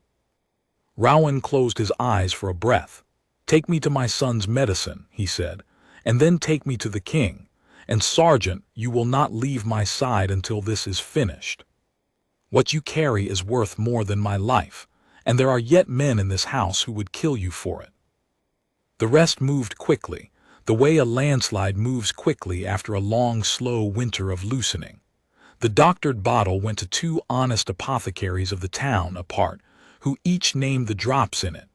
Rowan closed his eyes for a breath. "Take me to my son's medicine," he said, "and then take me to the king. And, sergeant, you will not leave my side until this is finished. What you carry is worth more than my life, and there are yet men in this house who would kill you for it." The rest moved quickly, the way a landslide moves quickly after a long, slow winter of loosening. The doctored bottle went to 2 honest apothecaries of the town apart, who each named the drops in it,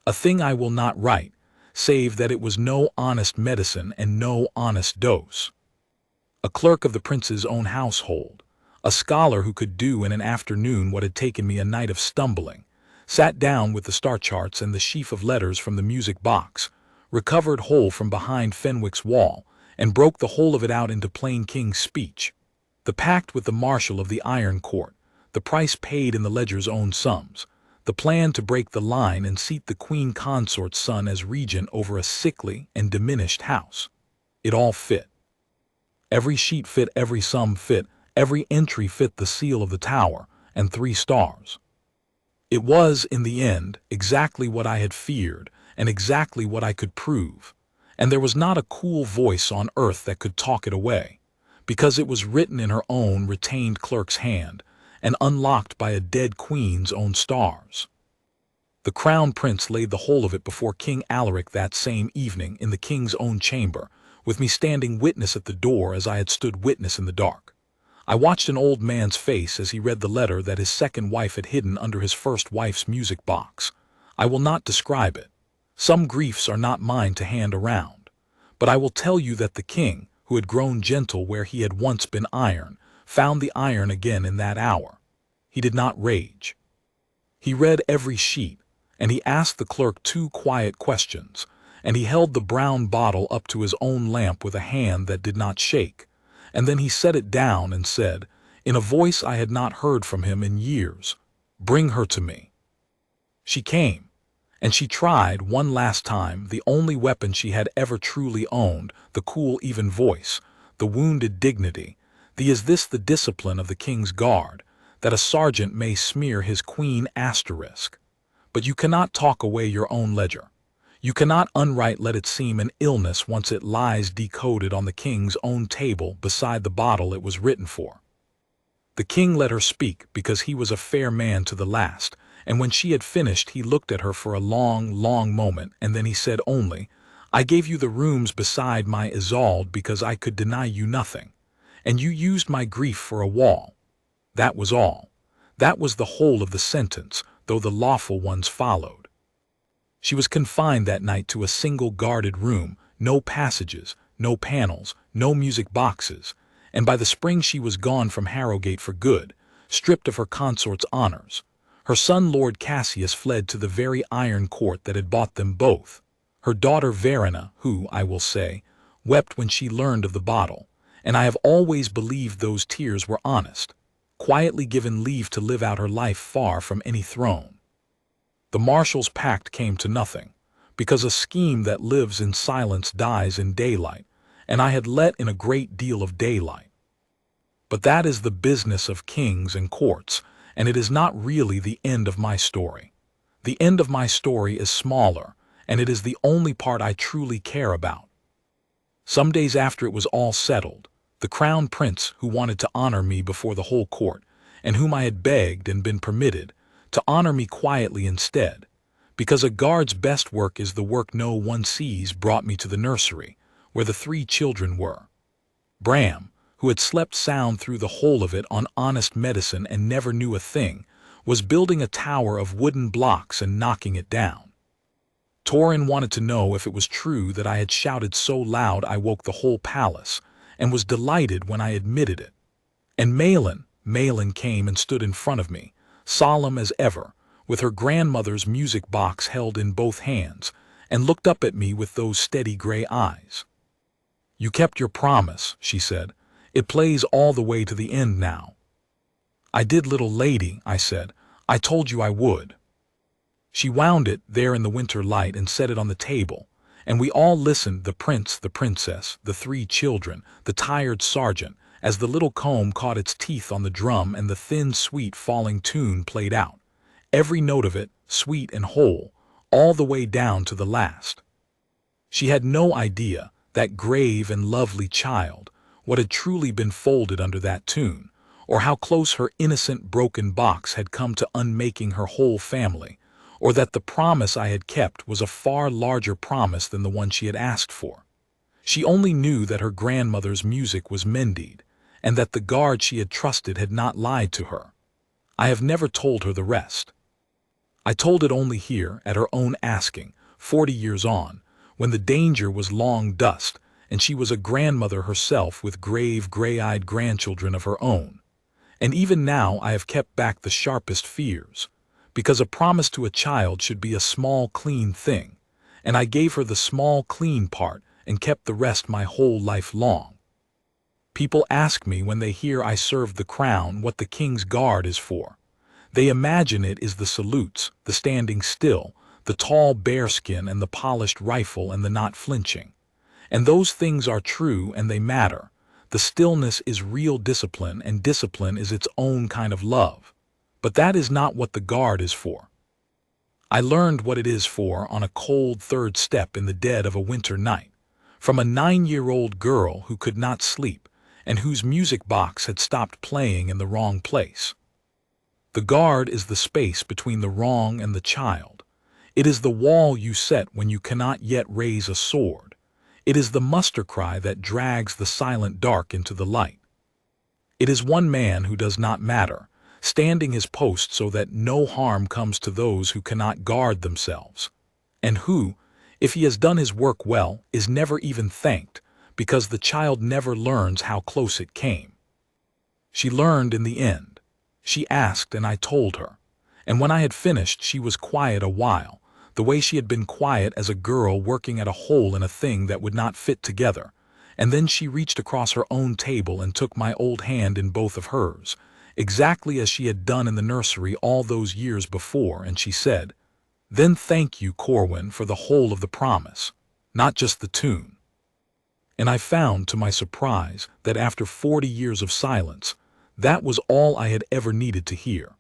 a thing I will not write, save that it was no honest medicine and no honest dose. A clerk of the prince's own household, a scholar who could do in an afternoon what had taken me a night of stumbling, sat down with the star charts and the sheaf of letters from the music box, recovered whole from behind Fenwick's wall, and broke the whole of it out into plain king's speech. The pact with the Marshal of the Iron Court, the price paid in the ledger's own sums, the plan to break the line and seat the Queen Consort's son as regent over a sickly and diminished house. It all fit. Every sheet fit, every sum fit, every entry fit the seal of the tower, and 3 stars. It was, in the end, exactly what I had feared, and exactly what I could prove, and there was not a cool voice on earth that could talk it away, because it was written in her own retained clerk's hand, and unlocked by a dead queen's own stars. The crown prince laid the whole of it before King Alaric that same evening in the king's own chamber, with me standing witness at the door as I had stood witness in the dark. I watched an old man's face as he read the letter that his second wife had hidden under his first wife's music box. I will not describe it. Some griefs are not mine to hand around. But I will tell you that the king, who had grown gentle where he had once been iron, found the iron again in that hour. He did not rage. He read every sheet, and he asked the clerk 2 quiet questions, and he held the brown bottle up to his own lamp with a hand that did not shake, and then he set it down and said, in a voice I had not heard from him in years, "Bring her to me." She came, and she tried one last time the only weapon she had ever truly owned, the cool even voice, the wounded dignity, is this the discipline of the king's guard, that a sergeant may smear his queen asterisk. But you cannot talk away your own ledger. You cannot unwrite let it seem an illness once it lies decoded on the king's own table beside the bottle it was written for. The king let her speak because he was a fair man to the last, and when she had finished he looked at her for a long, long moment, and then he said only, "I gave you the rooms beside my Isolde because I could deny you nothing, and you used my grief for a wall. That was all. That was the whole of the sentence, though the lawful ones followed." She was confined that night to a single guarded room, no passages, no panels, no music boxes, and by the spring she was gone from Harrowgate for good, stripped of her consort's honors. Her son Lord Cassius fled to the very iron court that had bought them both. Her daughter Verena, who, I will say, wept when she learned of the bottle, and I have always believed those tears were honest, quietly given leave to live out her life far from any throne. The Marshal's pact came to nothing, because a scheme that lives in silence dies in daylight, and I had let in a great deal of daylight. But that is the business of kings and courts, and it is not really the end of my story. The end of my story is smaller, and it is the only part I truly care about. Some days after it was all settled, the crown prince, who wanted to honor me before the whole court, and whom I had begged and been permitted to honor me quietly instead, because a guard's best work is the work no one sees, brought me to the nursery, where the 3 children were. Bram, who had slept sound through the whole of it on honest medicine and never knew a thing, was building a tower of wooden blocks and knocking it down. Torin wanted to know if it was true that I had shouted so loud I woke the whole palace, and was delighted when I admitted it. And Malin came and stood in front of me, solemn as ever, with her grandmother's music box held in both hands, and looked up at me with those steady gray eyes. "You kept your promise," she said. "It plays all the way to the end now." "I did, little lady," I said. "I told you I would." She wound it there in the winter light and set it on the table, and we all listened, the prince, the princess, the 3 children, the tired sergeant, as the little comb caught its teeth on the drum and the thin, sweet falling tune played out, every note of it, sweet and whole, all the way down to the last. She had no idea, that grave and lovely child, what had truly been folded under that tune, or how close her innocent broken box had come to unmaking her whole family, or that the promise I had kept was a far larger promise than the one she had asked for. She only knew that her grandmother's music was mended, and that the guard she had trusted had not lied to her. I have never told her the rest. I told it only here, at her own asking, 40 years on, when the danger was long dust, and she was a grandmother herself with grave, gray-eyed grandchildren of her own. And even now I have kept back the sharpest fears, because a promise to a child should be a small, clean thing, and I gave her the small, clean part and kept the rest my whole life long. People ask me when they hear I served the crown what the king's guard is for. They imagine it is the salutes, the standing still, the tall bearskin and the polished rifle and the not flinching. And those things are true and they matter. The stillness is real discipline, and discipline is its own kind of love. But that is not what the guard is for. I learned what it is for on a cold third step in the dead of a winter night, from a 9-year-old girl who could not sleep, and whose music box had stopped playing in the wrong place. The guard is the space between the wrong and the child. It is the wall you set when you cannot yet raise a sword. It is the muster cry that drags the silent dark into the light. It is one man who does not matter, standing his post so that no harm comes to those who cannot guard themselves, and who, if he has done his work well, is never even thanked, because the child never learns how close it came. She learned in the end. she asked, and I told her. And when I had finished, she was quiet a while, the way she had been quiet as a girl working at a hole in a thing that would not fit together. And then she reached across her own table and took my old hand in both of hers, exactly as she had done in the nursery all those years before, and she said, "Then thank you, Corwin, for the whole of the promise, not just the tune." And I found, to my surprise, that after 40 years of silence, that was all I had ever needed to hear.